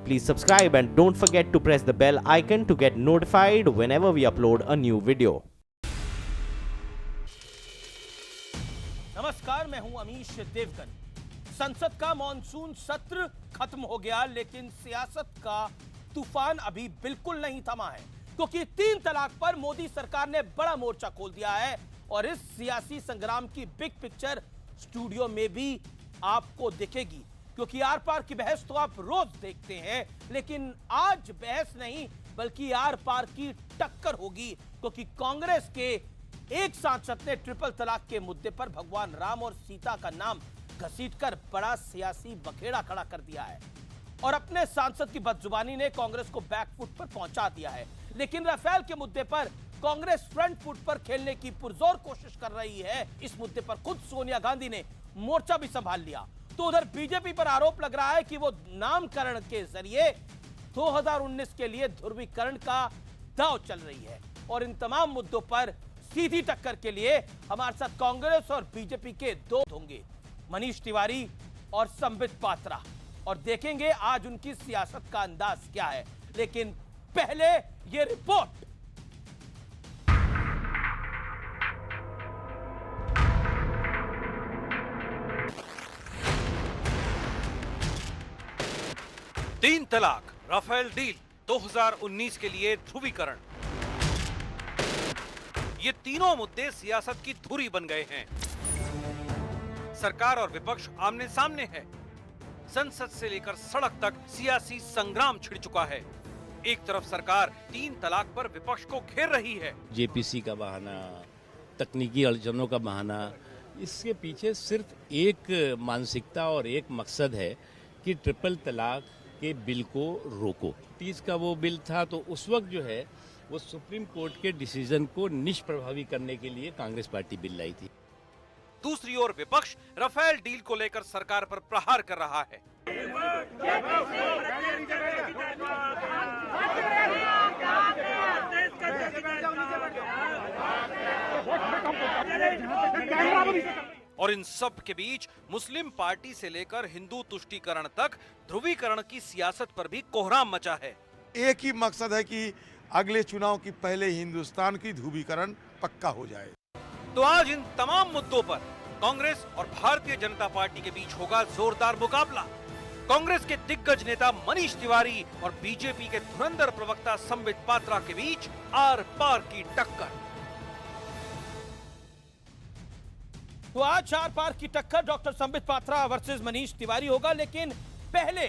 Please subscribe and don't forget to press the bell icon to get notified whenever we upload a new video. नमस्कार, मैं हूं अमीश देवगन। संसद का monsoon सत्र खत्म हो गया, लेकिन सियासत का तूफान अभी बिल्कुल नहीं थमा है, क्योंकि 3 तलाक पर मोदी सरकार ने बड़ा मोर्चा खोल दिया है। और इस सियासी संग्राम की बिग पिक्चर स्टूडियो में भी आपको दिखेगी, क्योंकि आर पार की बहस तो आप रोज देखते हैं, लेकिन आज बहस नहीं बल्कि आर पार की टक्कर होगी, क्योंकि कांग्रेस के एक सांसद ने ट्रिपल तलाक के मुद्दे पर भगवान राम और सीता का नाम घसीटकर बड़ा सियासी बखेड़ा खड़ा कर दिया है और अपने सांसद की बदजुबानी ने कांग्रेस को बैकफुट पर पहुंचा दिया है। लेकिन राफेल के मुद्दे पर कांग्रेस फ्रंट फुट पर खेलने की पुरजोर कोशिश कर रही है। इस मुद्दे पर खुद सोनिया गांधी ने मोर्चा भी संभाल लिया। तो उधर बीजेपी पर आरोप लग रहा है कि वो नामकरण के जरिए 2019 के लिए ध्रुवीकरण का दांव चल रही है। और इन तमाम मुद्दों पर सीधी टक्कर के लिए हमारे साथ कांग्रेस और बीजेपी के दो होंगे, मनीष तिवारी और संबित पात्रा, और देखेंगे आज उनकी सियासत का अंदाज क्या है। लेकिन पहले ये रिपोर्ट। तीन तलाक, राफेल डील, 2019 के लिए ध्रुवीकरण, ये तीनों मुद्दे सियासत की धुरी बन गए हैं। सरकार और विपक्ष आमने सामने है। संसद से लेकर सड़क तक सियासी संग्राम छिड़ चुका है। एक तरफ सरकार 3 तलाक पर विपक्ष को घेर रही है। जेपीसी का बहाना, तकनीकी अड़चनों का बहाना, इसके पीछे सिर्फ एक मानसिकता और एक मकसद है कि ट्रिपल तलाक के बिल को रोको। 30 का वो बिल था, तो उस वक्त जो है वो सुप्रीम कोर्ट के डिसीजन को निष्प्रभावी करने के लिए कांग्रेस पार्टी बिल लाई थी। दूसरी ओर विपक्ष राफेल डील को लेकर सरकार पर प्रहार कर रहा है। और इन सब के बीच मुस्लिम पार्टी से लेकर हिंदू तुष्टीकरण तक ध्रुवीकरण की सियासत पर भी कोहराम मचा है। एक ही मकसद है कि अगले चुनाव की पहले हिंदुस्तान की ध्रुवीकरण पक्का हो जाए। तो आज इन तमाम मुद्दों पर कांग्रेस और भारतीय जनता पार्टी के बीच होगा जोरदार मुकाबला। कांग्रेस के दिग्गज नेता मनीष तिवारी और बीजेपी के धुरंधर प्रवक्ता संबित पात्रा के बीच आर पार की टक्कर। तो आज आर पार की टक्कर डॉक्टर संबित पात्रा वर्सेस मनीष तिवारी होगा। लेकिन पहले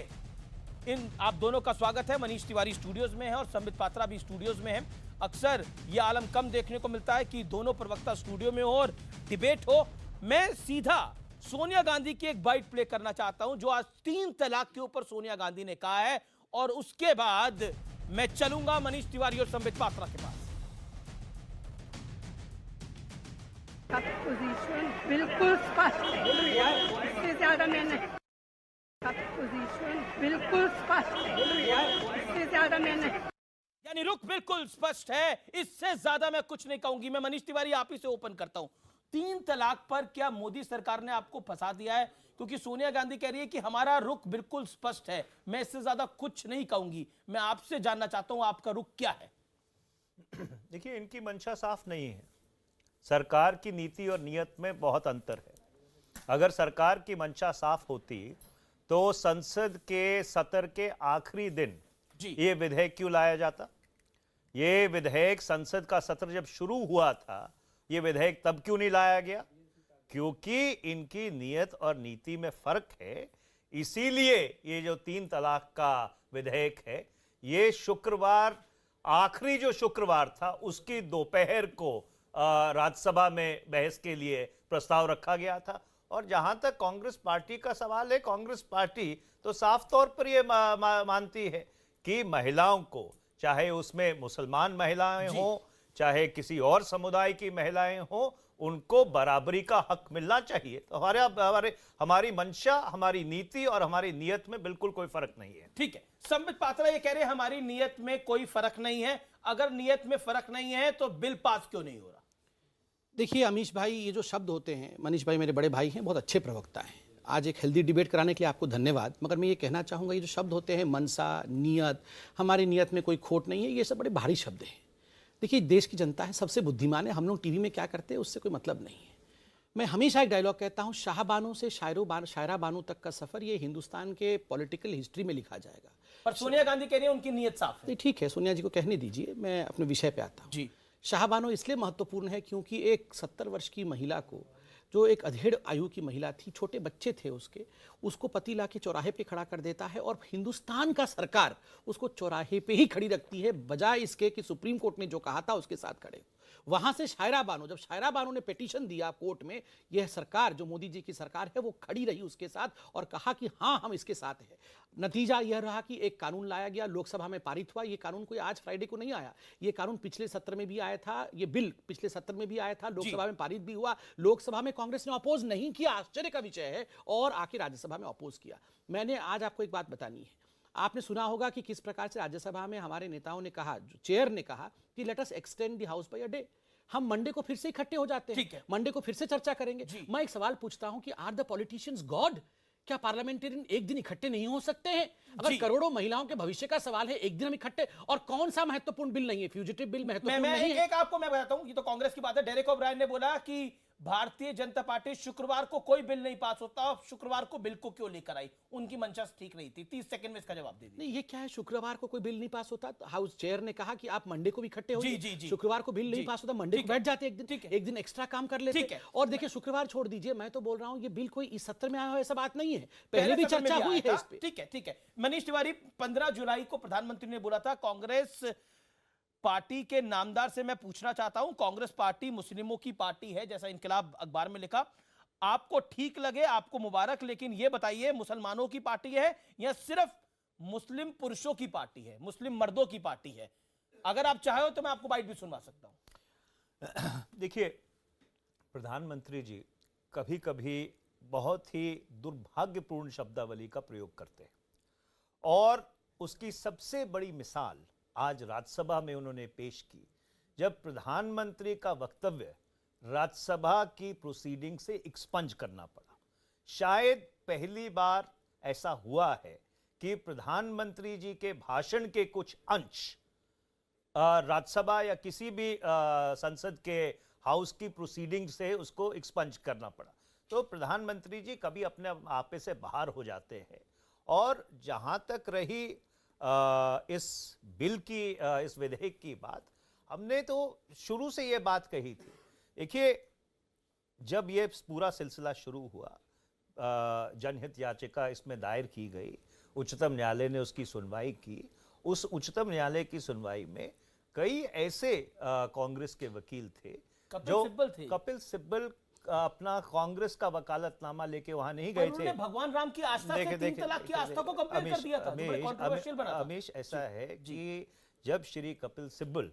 इन आप दोनों का स्वागत है। मनीष तिवारी स्टूडियोज में है और संबित पात्रा भी स्टूडियोज में है। अक्सर ये आलम कम देखने को मिलता है कि दोनों प्रवक्ता स्टूडियो में हो और डिबेट हो। मैं सीधा सोनिया गांधी की एक बाइट प्ले करना चाहता हूं, जो आज 3 तलाक के ऊपर सोनिया गांधी ने कहा है, और उसके बाद मैं चलूंगा मनीष तिवारी और संबित पात्रा के पास। पोजीशन बिल्कुल स्पष्ट है, इससे ज्यादा मैंने पोजीशन बिल्कुल स्पष्ट है, इससे ज्यादा मैंने यानी रुख बिल्कुल स्पष्ट है, इससे ज्यादा मैं कुछ नहीं कहूंगी। मैं मनीष तिवारी आप ही से ओपन करता हूं। 3 तलाक पर क्या मोदी सरकार ने आपको फंसा दिया है? क्योंकि सोनिया गांधी कह रही है कि हमारा रुख बिल्कुल स्पष्ट है, मैं इससे ज्यादा कुछ नहीं कहूंगी। मैं आपसे जानना चाहता हूं आपका रुख क्या है? देखिए, इनकी मंशा साफ नहीं है। सरकार की नीति और नियत में बहुत अंतर है। अगर सरकार की मंशा साफ होती तो संसद के सत्र के आखिरी दिन ये विधेयक क्यों लाया जाता? ये विधेयक संसद का सत्र जब शुरू हुआ था, ये विधेयक तब क्यों नहीं लाया गया? क्योंकि इनकी नियत और नीति में फर्क है। इसीलिए ये जो 3 तलाक का विधेयक है, ये शुक्रवार, आखिरी जो शुक्रवार था, उसकी दोपहर को राज्यसभा में बहस के लिए प्रस्ताव रखा गया था। और जहां तक कांग्रेस पार्टी का सवाल है, कांग्रेस पार्टी तो साफ तौर पर यह मानती है कि महिलाओं को, चाहे उसमें मुसलमान महिलाएं हो, चाहे किसी और समुदाय की महिलाएं हो, उनको बराबरी का हक मिलना चाहिए। तो हमारी मंशा, हमारी नीति और हमारी नियत में बिल्कुल कोई फर्क नहीं है। ठीक है, संबित पात्रा ये कह रहे हैं हमारी नियत में कोई फर्क नहीं है। अगर नियत में फर्क नहीं है तो बिल पास क्यों नहीं हो रहा? देखिए अमीश भाई, ये जो शब्द होते हैं, मनीष भाई मेरे बड़े भाई हैं, बहुत अच्छे प्रवक्ता हैं, आज एक हेल्दी डिबेट कराने के लिए आपको धन्यवाद। मगर मैं ये कहना चाहूँगा, ये जो शब्द होते हैं मनसा, नियत, हमारी नियत में कोई खोट नहीं है, ये सब बड़े भारी शब्द हैं। देखिए, देश की जनता है, सबसे बुद्धिमान है, हम लोग टीवी में क्या करते हैं उससे कोई मतलब नहीं है। मैं हमेशा एक डायलॉग कहता हूँ, शाहबानों से शायरा बानो तक का सफ़र ये हिंदुस्तान के पॉलिटिकल हिस्ट्री में लिखा जाएगा। पर सोनिया गांधी कह रही है उनकी नीयत साफ है। नहीं, ठीक है, सोनिया जी को कहने दीजिए, मैं अपने विषय पे आता हूँ। जी। शाहबानो इसलिए महत्वपूर्ण है क्योंकि एक 70 वर्ष की महिला को, जो एक अधेड़ आयु की महिला थी, छोटे बच्चे थे उसको पति ला के चौराहे पे खड़ा कर देता है और हिंदुस्तान का सरकार उसको चौराहे पे ही खड़ी रखती है, बजाय इसके कि सुप्रीम कोर्ट ने जो कहा था उसके साथ खड़े। वहां से शायरा बानो, जब शायरा बानो ने पिटीशन दिया कोर्ट में, यह सरकार जो मोदी जी की सरकार है वो खड़ी रही उसके साथ और कहा कि हाँ हम इसके साथ हैं। नतीजा यह रहा कि एक कानून लाया गया, लोकसभा में पारित हुआ। ये कानून कोई आज फ्राइडे को नहीं आया, ये कानून पिछले सत्र में भी आया था, ये बिल पिछले सत्र में भी आया था, लोकसभा में पारित भी हुआ। लोकसभा में कांग्रेस ने अपोज नहीं किया, आश्चर्य का विषय है, और आके राज्यसभा में अपोज किया। मैंने आज आपको एक बात बतानी है। आपने सुना होगा कि किस प्रकार से राज्यसभा में हमारे नेताओं ने कहा, जो चेयर ने कहा कि let us extend the house by a day. हम मंडे को फिर से इकट्ठे हो जाते हैं, मंडे को फिर से चर्चा करेंगे। मैं एक सवाल पूछता हूं कि आर द पॉलिटिशियंस गॉड? क्या पार्लियामेंटेरियन एक दिन इकट्ठे नहीं हो सकते हैं? अगर करोड़ों महिलाओं के भविष्य का सवाल है, एक दिन हम इकट्ठे, और कौन सा महत्वपूर्ण बिल नहीं है? फ्यूजिटिव बिल महत्वपूर्ण नहीं है? एक आपको मैं बताता हूं, ये तो कांग्रेस की बात है। डेरेक ओब्रायन ने बोला कि भारतीय जनता पार्टी शुक्रवार को कोई बिल नहीं पास होता, शुक्रवार को बिल को क्यों लेकर आई? उनकी मंशा ठीक नहीं थी। 30 सेकंड में इसका जवाब दे दीजिए। नहीं, ये क्या है, शुक्रवार को कोई बिल नहीं पास होता? हाउस चेयर ने कहा कि आप मंडे को भी इकट्ठे हो। शुक्रवार को बिल नहीं पास होता, मंडे को बैठ जाते, एक दिन एक्स्ट्रा काम कर लेते। और देखिए, शुक्रवार छोड़ दीजिए, मैं तो बोल रहा हूं ये बिल कोई इस सत्र में आया हो ऐसा बात नहीं है, पहले भी चर्चा हुई है इस पे। ठीक है। मनीष तिवारी, 15 जुलाई को प्रधानमंत्री ने बोला था कांग्रेस पार्टी के नामदार से मैं पूछना चाहता हूं, कांग्रेस पार्टी मुस्लिमों की पार्टी है, जैसा इनकलाब अखबार में लिखा। आपको ठीक लगे, आपको मुबारक, लेकिन यह बताइए मुसलमानों की पार्टी है या सिर्फ मुस्लिम पुरुषों की पार्टी है, मुस्लिम मर्दों की पार्टी है? अगर आप चाहे तो मैं आपको बाइट भी सुनवा सकता हूं। देखिए, प्रधानमंत्री जी कभी कभी बहुत ही दुर्भाग्यपूर्ण शब्दावली का प्रयोग करते हैं, और उसकी सबसे बड़ी मिसाल आज राज्यसभा में उन्होंने पेश की, जब प्रधानमंत्री का वक्तव्य राज्यसभा की प्रोसीडिंग से एक्सपंज करना पड़ा। शायद पहली बार ऐसा हुआ है कि प्रधानमंत्री जी के भाषण के कुछ अंश राज्यसभा या किसी भी संसद के हाउस की प्रोसीडिंग से उसको एक्सपंज करना पड़ा। तो प्रधानमंत्री जी कभी अपने आपे से बाहर हो जाते हैं। और जहां तक रही इस बिल की, इस विधेयक की बात, हमने तो शुरू से ये बात कही थी। देखिए, जब ये पूरा सिलसिला शुरू हुआ, जनहित याचिका इसमें दायर की गई, उच्चतम न्यायालय ने उसकी सुनवाई की। उस उच्चतम न्यायालय की सुनवाई में कई ऐसे कांग्रेस के वकील थे, कपिल सिब्बल अपना कांग्रेस का वकालतनामा लेके वहां नहीं गए थे। भगवान राम की आस्था से 3 तलाक की आस्था को कंपेयर कर दिया था, तो बड़ा कंट्रोवर्शियल बना था। अमीश, ऐसा है कि जब श्री कपिल सिब्बल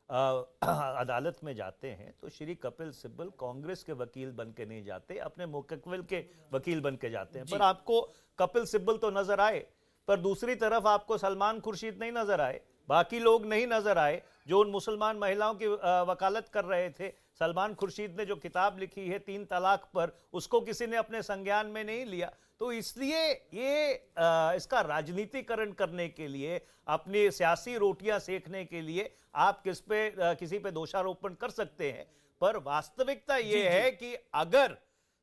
अदालत में जाते हैं तो श्री कपिल सिब्बल कांग्रेस के वकील बन के नहीं जाते, अपने मुकव्विल के वकील बन के जाते हैं। पर आपको कपिल सिब्बल तो नजर आए, पर दूसरी तरफ आपको सलमान खुर्शीद नहीं नजर आए, बाकी लोग नहीं नजर आए जो उन मुसलमान महिलाओं की वकालत कर रहे थे। सलमान खुर्शीद ने जो किताब लिखी है 3 तलाक पर, उसको किसी ने अपने संज्ञान में नहीं लिया। तो इसलिए ये इसका राजनीतिकरण करने के लिए, अपनी सियासी रोटियां सेकने के लिए आप किसी पे दोषारोपण कर सकते हैं, पर वास्तविकता ये है कि अगर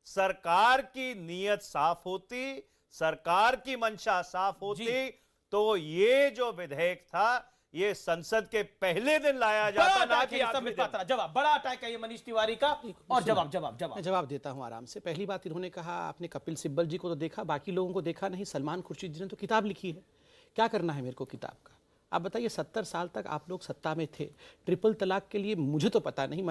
सरकार की नीयत साफ होती, सरकार की मंशा साफ होती, तो ये जो विधेयक था ये संसद के पहले दिन लाया जाता, ना कि आखिरी दिन। जवाब बड़ा अटैक है ये मनीष तिवारी का। और जवाब देता हूं आराम से। पहली बात, इन्होंने कहा आपने कपिल सिब्बल जी को तो देखा, बाकी लोगों को देखा नहीं। सलमान खुर्शीद जी ने तो किताब लिखी है, क्या करना है मेरे को किताब का? आप बताइए, 70 साल तक आप लोग सत्ता में थे, ट्रिपल तलाक के लिए मुझे तो पता नहीं,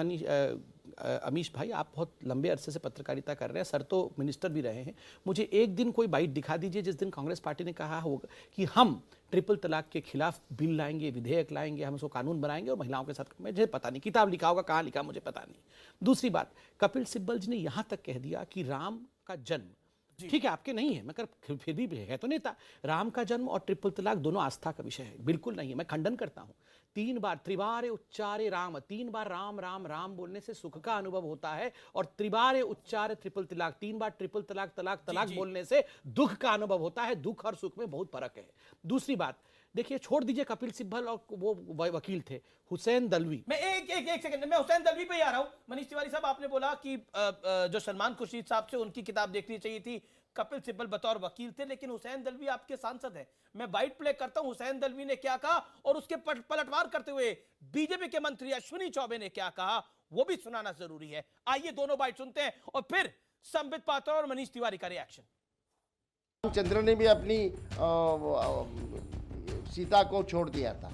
अमीश भाई आप बहुत लंबे अरसे से पत्रकारिता कर रहे हैं, सर तो मिनिस्टर भी रहे हैं, मुझे एक दिन कोई बाइट दिखा दीजिए जिस दिन कांग्रेस पार्टी ने कहा होगा कि हम ट्रिपल तलाक के खिलाफ बिल लाएंगे, विधेयक लाएंगे, हम उसको कानून बनाएंगे और महिलाओं के साथ। मुझे पता नहीं, किताब लिखा होगा, कहाँ लिखा मुझे पता नहीं। दूसरी बात, कपिल सिब्बल जी ने यहाँ तक कह दिया कि राम का जन्म ठीक है, आपके नहीं है, मगर फिर भी है तो नेता। राम का जन्म और ट्रिपल तलाक दोनों आस्था का विषय है, बिल्कुल नहीं है, मैं खंडन करता हूं। 3 बार त्रिवारे उच्चारे राम, 3 बार राम राम राम बोलने से सुख का अनुभव होता है, और त्रिवारे उच्चारे ट्रिपल तलाक, 3 बार ट्रिपल तलाक तलाक तलाक बोलने से दुख का अनुभव होता है। दुख और सुख में बहुत फर्क है। दूसरी बात देखिए, छोड़ दीजिए कपिल सिब्बल और वो वकील थे हुसैन दलवी। मैं एक सेकंड, मैं हुसैन दलवी पे ही आ रहा हूं। मनीष तिवारी साहब, आपने बोला कि जो सलमान खुर्शीद साहब से उनकी किताब देखनी चाहिए थी, कपिल सिब्बल बतौर वकील थे, लेकिन हुसैन दलवी आपके सांसद हैं। मैं बाइट प्ले करता हूं, हुसैन दलवी ने क्या कहा और उसके पलटवार करते हुए बीजेपी के मंत्री अश्विनी चौबे ने क्या कहा, वो भी सुनाना जरूरी है। आइए दोनों बाइट सुनते हैं और फिर संबित पात्रा और मनीष तिवारी का रिएक्शन। रामचंद्र ने भी अपनी सीता को छोड़ दिया था,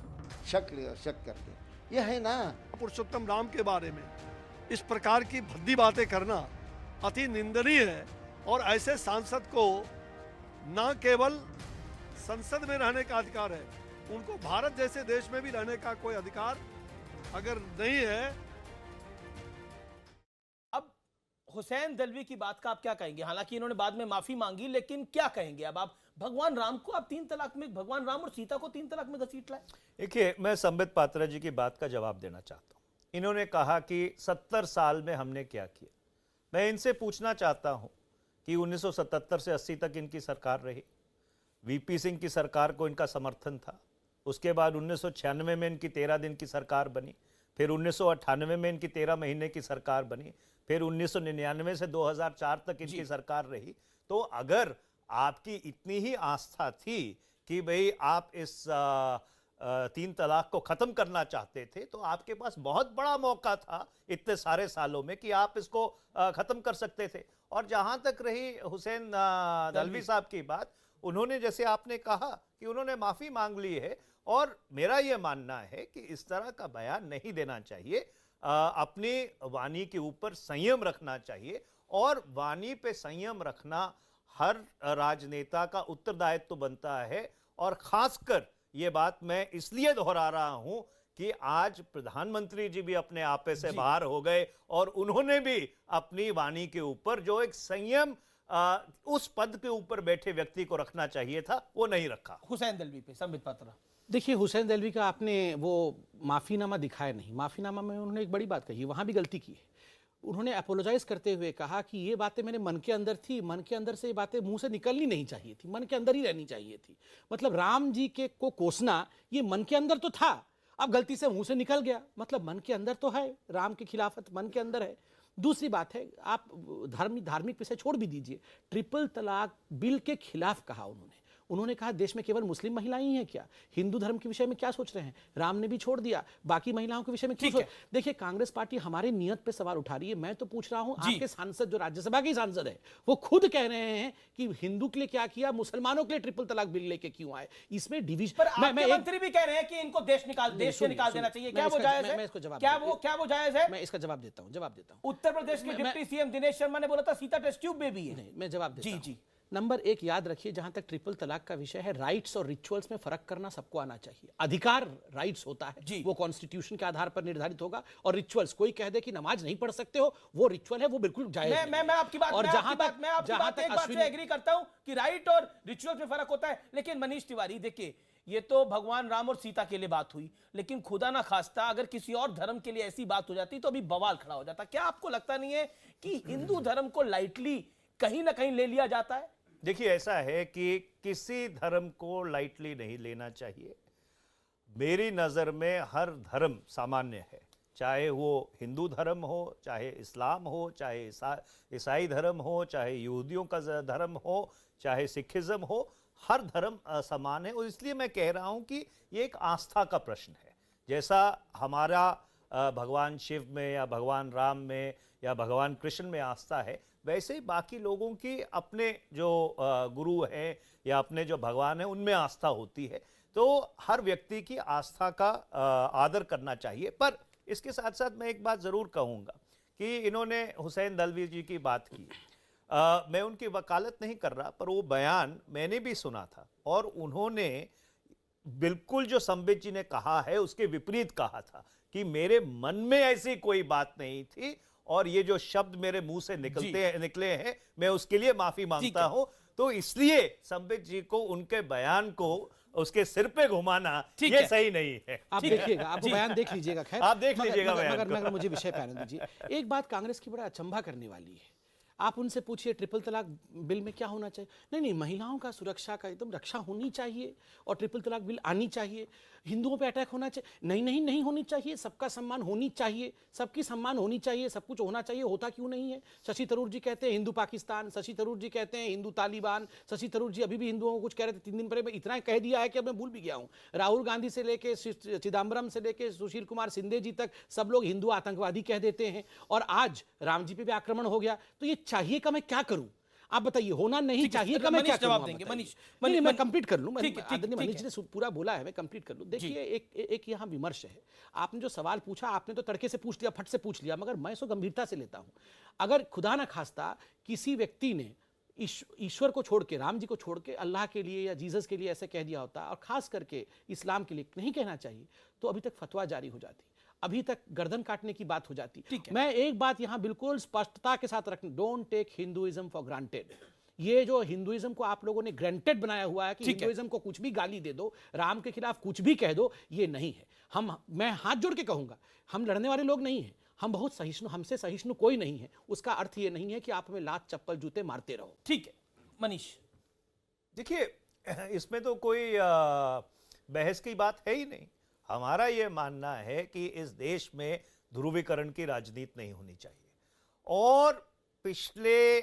शक करके। यह है ना पुरुषोत्तम राम के बारे में इस प्रकार की भद्दी बातें करना अति निंदनीय है, और ऐसे सांसद को न केवल संसद में रहने का अधिकार है, उनको भारत जैसे देश में भी रहने का कोई अधिकार अगर नहीं है। अब हुसैन दलवी की बात का आप क्या कहेंगे? हालांकि इन्होंने बाद में माफी मांगी, लेकिन क्या कहेंगे अब आप? भगवान राम को आप 3 तलाक में, भगवान राम और सीता को 3 तलाक में घसीट लाए। देखिए, मैं संबित पात्रा जी की बात का जवाब देना चाहता हूं। इन्होंने कहा कि 70 साल में हमने क्या किया। मैं इनसे पूछना चाहता हूं कि 1977 से 80 तक इनकी सरकार रही, वीपी सिंह की सरकार को इनका समर्थन था। उसके बाद 1996 में इनकी 13 दिन की सरकार बनी, फिर 1998 में इनकी 13 महीने की सरकार बनी, फिर 1999 से 2004 तक इनकी सरकार रही। तो अगर आपकी इतनी ही आस्था थी कि भाई आप इस 3 तलाक को खत्म करना चाहते थे, तो आपके पास बहुत बड़ा मौका था इतने सारे सालों में कि आप इसको खत्म कर सकते थे। और जहां तक रही हुसैन दलवी साहब की बात, उन्होंने, जैसे आपने कहा कि उन्होंने माफी मांग ली है, और मेरा यह मानना है कि इस तरह का बयान नहीं देना चाहिए। अपनी वाणी के ऊपर संयम रखना चाहिए, और वाणी पे संयम रखना हर राजनेता का उत्तरदायित्व तो बनता है। और खासकर ये बात मैं इसलिए दोहरा रहा हूं कि आज प्रधानमंत्री जी भी अपने आपे से बाहर हो गए, और उन्होंने भी अपनी वाणी के ऊपर जो एक संयम उस पद के ऊपर बैठे व्यक्ति को रखना चाहिए था, वो नहीं रखा। हुसैन दलवी पे संबित पात्रा। देखिए, हुसैन दलवी का आपने वो माफीनामा दिखाया नहीं। माफीनामा में उन्होंने एक बड़ी बात कही, वहां भी गलती की है। उन्होंने अपोलोजाइज करते हुए कहा कि ये बातें मेरे मन के अंदर थी, मन के अंदर से ये बातें मुंह से निकलनी नहीं चाहिए थी, मन के अंदर ही रहनी चाहिए थी। मतलब राम जी के को कोसना ये मन के अंदर तो था, अब गलती से मुंह से निकल गया, मतलब मन के अंदर तो है, राम की खिलाफत मन के अंदर है। दूसरी बात है, आप धार्मिक विषय छोड़ भी दीजिए, ट्रिपल तलाक बिल के खिलाफ कहा उन्होंने कहा देश में केवल मुस्लिम महिलाएं ही हैं क्या? हिंदू धर्म के विषय में क्या सोच रहे हैं? राम ने भी छोड़ दिया, बाकी महिलाओं के विषय में क्यों सोच? देखिए, कांग्रेस पार्टी हमारे नियत पे सवाल उठा रही है। मैं तो पूछ रहा हूं, आपके सांसद जो राज्यसभा के सांसद है, वो खुद कह रहे हैं कि हिंदू के लिए क्या किया, मुसलमानों के लिए ट्रिपल तलाक बिल लेके क्यों आए? इसमें डिवीजन। पर मंत्री भी कह रहे हैं कि इनको देश से निकाल देना चाहिए। क्या वो जायज है? क्या वो जायज है? मैं इसका जवाब देता हूं। उत्तर प्रदेश के डिप्टी सीएम दिनेश शर्मा ने बोला था सीता टेस्ट ट्यूब बेबी है। मैं जवाब देता हूं। जी। नंबर 1 याद रखिए, जहां तक ट्रिपल तलाक का विषय है, राइट्स और रिचुअल्स में फर्क करना सबको आना चाहिए। अधिकार राइट्स होता है, वो कॉन्स्टिट्यूशन के आधार पर निर्धारित होगा, और रिचुअल्स, कोई कह दे कि नमाज नहीं पढ़ सकते हो, वो रिचुअल है, वो बिल्कुल जायज है। मैं आपकी बात, और जहां तक एक बात से एग्री करता हूं कि राइट और रिचुअल में फर्क होता है। लेकिन मनीष तिवारी, देखिए, ये तो भगवान राम और सीता के लिए बात हुई, लेकिन खुदा ना खास्ता अगर किसी और धर्म के लिए ऐसी बात हो जाती तो अभी बवाल खड़ा हो जाता। क्या आपको लगता नहीं है कि हिंदू धर्म को लाइटली कहीं ना कहीं ले लिया जाता है? देखिए, ऐसा है कि किसी धर्म को लाइटली नहीं लेना चाहिए। मेरी नज़र में हर धर्म सामान्य है, चाहे वो हिंदू धर्म हो, चाहे इस्लाम हो, चाहे ईसाई धर्म हो, चाहे यहूदियों का धर्म हो, चाहे सिखिज्म हो, हर धर्म समान है। और इसलिए मैं कह रहा हूँ कि ये एक आस्था का प्रश्न है। जैसा हमारा भगवान शिव में या भगवान राम में या भगवान कृष्ण में आस्था है, वैसे ही बाकी लोगों की अपने जो गुरु हैं या अपने जो भगवान हैं उनमें आस्था होती है। तो हर व्यक्ति की आस्था का आदर करना चाहिए। पर इसके साथ साथ मैं एक बात ज़रूर कहूँगा कि इन्होंने हुसैन दलवी जी की बात की, मैं उनकी वकालत नहीं कर रहा, पर वो बयान मैंने भी सुना था, और उन्होंने बिल्कुल जो संबित जी ने कहा है उसके विपरीत कहा था कि मेरे मन में ऐसी कोई बात नहीं थी, और ये जो शब्द मेरे मुंह से निकले हैं मैं उसके लिए माफी मांगता हूं। तो इसलिए संबित जी को उनके बयान को उसके सिर पे घुमाना ये सही नहीं है। आप देखिएगा, आप बयान देख लीजिएगा, खैर आप देख लीजिएगा बयान मगर मुझे विषय पे आने दीजिए। एक बात कांग्रेस की बड़ा अचंभा करने वाली है, आप उनसे पूछिए ट्रिपल तलाक बिल में क्या होना चाहिए। नहीं, महिलाओं का सुरक्षा का एकदम रक्षा होनी चाहिए और ट्रिपल तलाक बिल आनी चाहिए। हिंदुओं पे अटैक होना चाहिए, नहीं होनी चाहिए। सबका सम्मान होनी चाहिए, सबकी सम्मान होनी चाहिए, सब कुछ होना चाहिए। होता क्यों नहीं है? शशि थरूर जी कहते हैं हिंदू पाकिस्तान, शशि थरूर जी कहते हैं हिंदू तालिबान, शशि थरूर जी अभी भी हिंदुओं को कुछ कह रहे थे 3 दिन पहले, मैं इतना कह दिया है कि अब मैं भूल भी गया हूँ। राहुल गांधी से लेके चिदम्बरम से लेके सुशील कुमार सिंधे जी तक सब लोग हिंदू आतंकवादी कह देते हैं, और आज राम जी पे भी आक्रमण हो गया। तो ये चाहिए का मैं क्या करूं? आप बताइए, होना नहीं चाहिए का मैं क्या करूं? जवाब देंगे मनीष। मैं कंप्लीट कर लूं, आदरणीय मनीष जी ने पूरा बोला है, मैं कंप्लीट कर लूं। देखिए, एक यहाँ विमर्श है। आपने जो सवाल पूछा, आपने तो तड़के से पूछ लिया, फट से पूछ लिया, मगर मैं इसको गंभीरता से लेता हूं। अगर खुदा ना खास्ता किसी व्यक्ति ने ईश्वर को छोड़ के, राम जी को छोड़ के अल्लाह के लिए या जीसस के लिए ऐसे कह दिया होता, और खास करके इस्लाम के लिए नहीं कहना चाहिए, तो अभी तक फतवा जारी हो जाती, अभी तक गर्दन काटने की बात हो जाती। मैं एक बात यहां बिल्कुल स्पष्टता के साथ रखना, don't take Hinduism for granted. ये जो हिंदुइज्म को आप लोगों ने ग्रांटेड बनाया हुआ है कि हिंदुइज्म को कुछ भी गाली दे दो, राम के खिलाफ कुछ भी कह दो, ये नहीं है। मैं हाथ जोड़ के कहूंगा, हम लड़ने वाले लोग नहीं हैं, हम बहुत सहिष्णु, हमसे सहिष्णु कोई नहीं है। उसका अर्थ ये नहीं है कि आप हमें लात चप्पल जूते मारते रहो। ठीक है मनीष। देखिए, इसमें तो कोई बहस की बात है ही नहीं। हमारा ये मानना है कि इस देश में ध्रुवीकरण की राजनीति नहीं होनी चाहिए, और पिछले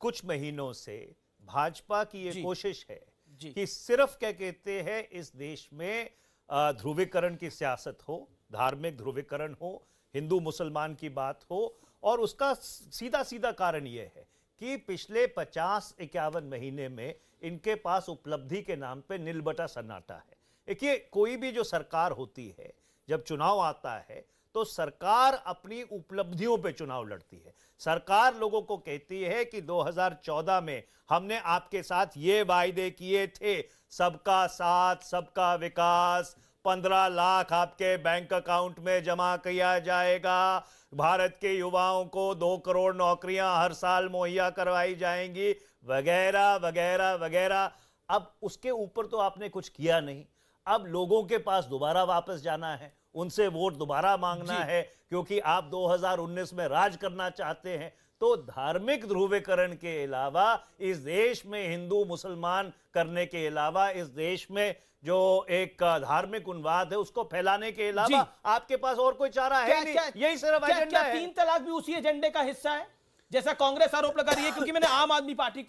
कुछ महीनों से भाजपा की ये कोशिश है कि सिर्फ क्या कहते हैं, इस देश में ध्रुवीकरण की सियासत हो, धार्मिक ध्रुवीकरण हो, हिंदू मुसलमान की बात हो, और उसका सीधा सीधा कारण यह है कि पिछले 50-51 महीने में इनके पास उपलब्धि के नाम पे नीलबटा सन्नाटा है। देखिए, कोई भी जो सरकार होती है, जब चुनाव आता है तो सरकार अपनी उपलब्धियों पे चुनाव लड़ती है। सरकार लोगों को कहती है कि 2014 में हमने आपके साथ ये वायदे किए थे, सबका साथ सबका विकास, 15 लाख आपके बैंक अकाउंट में जमा किया जाएगा, भारत के युवाओं को 2 करोड़ नौकरियां हर साल मुहैया करवाई जाएंगी, वगैरह वगैरह वगैरह। अब उसके ऊपर तो आपने कुछ किया नहीं। अब लोगों के पास दोबारा वापस जाना है, उनसे वोट दोबारा मांगना है, क्योंकि आप 2019 में राज करना चाहते हैं। तो धार्मिक ध्रुवीकरण के अलावा इस देश में हिंदू मुसलमान करने के अलावा, इस देश में जो एक धार्मिक उन्माद है उसको फैलाने के अलावा आपके पास और कोई चारा है नहीं। यही सिर्फ एजेंडा है। 3 तलाक भी उसी एजेंडे का हिस्सा है जैसा कांग्रेस आरोप लगा रही है? क्योंकि मैंने आम आदमी पार्टी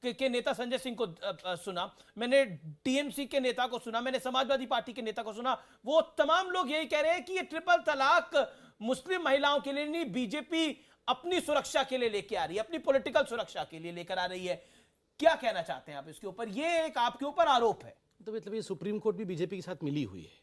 के नेता संजय सिंह को सुना, मैंने टीएमसी के नेता को सुना, मैंने समाजवादी पार्टी के नेता को सुना, वो तमाम लोग यही कह रहे हैं कि ये ट्रिपल तलाक मुस्लिम महिलाओं के लिए नहीं, बीजेपी अपनी सुरक्षा के लिए लेके आ रही है, अपनी पॉलिटिकल सुरक्षा के लिए लेकर आ रही है। क्या कहना चाहते हैं आप इसके ऊपर? ये एक आपके ऊपर आरोप है। तो मतलब ये सुप्रीम कोर्ट भी बीजेपी के साथ मिली हुई है।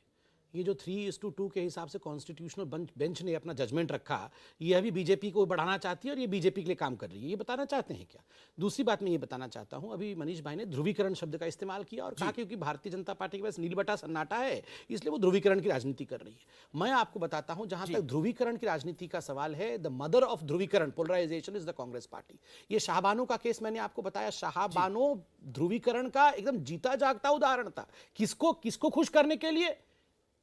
ये जो 3:2 के हिसाब से कॉन्स्टिट्यूशनल बेंच ने अपना जजमेंट रखा, ये अभी बीजेपी को बढ़ाना चाहती है और ये बीजेपी के लिए काम कर रही है, ये बताना चाहते हैं क्या? दूसरी बात मैं ये बताना चाहता हूं, अभी मनीष भाई ने ध्रुवीकरण शब्द का इस्तेमाल किया और कहा क्योंकि भारतीय जनता पार्टी के पास नीलबटा सन्नाटा है इसलिए वो ध्रुवीकरण की राजनीति कर रही है। मैं आपको बताता हूं, जहां तक ध्रुवीकरण की राजनीति का सवाल है, द मदर ऑफ ध्रुवीकरण, polarisation, is the Congress party. ये शाहबानो का केस मैंने आपको बताया, शाहबानो ध्रुवीकरण का एकदम जीता जागता उदाहरण था। किसको खुश करने के लिए?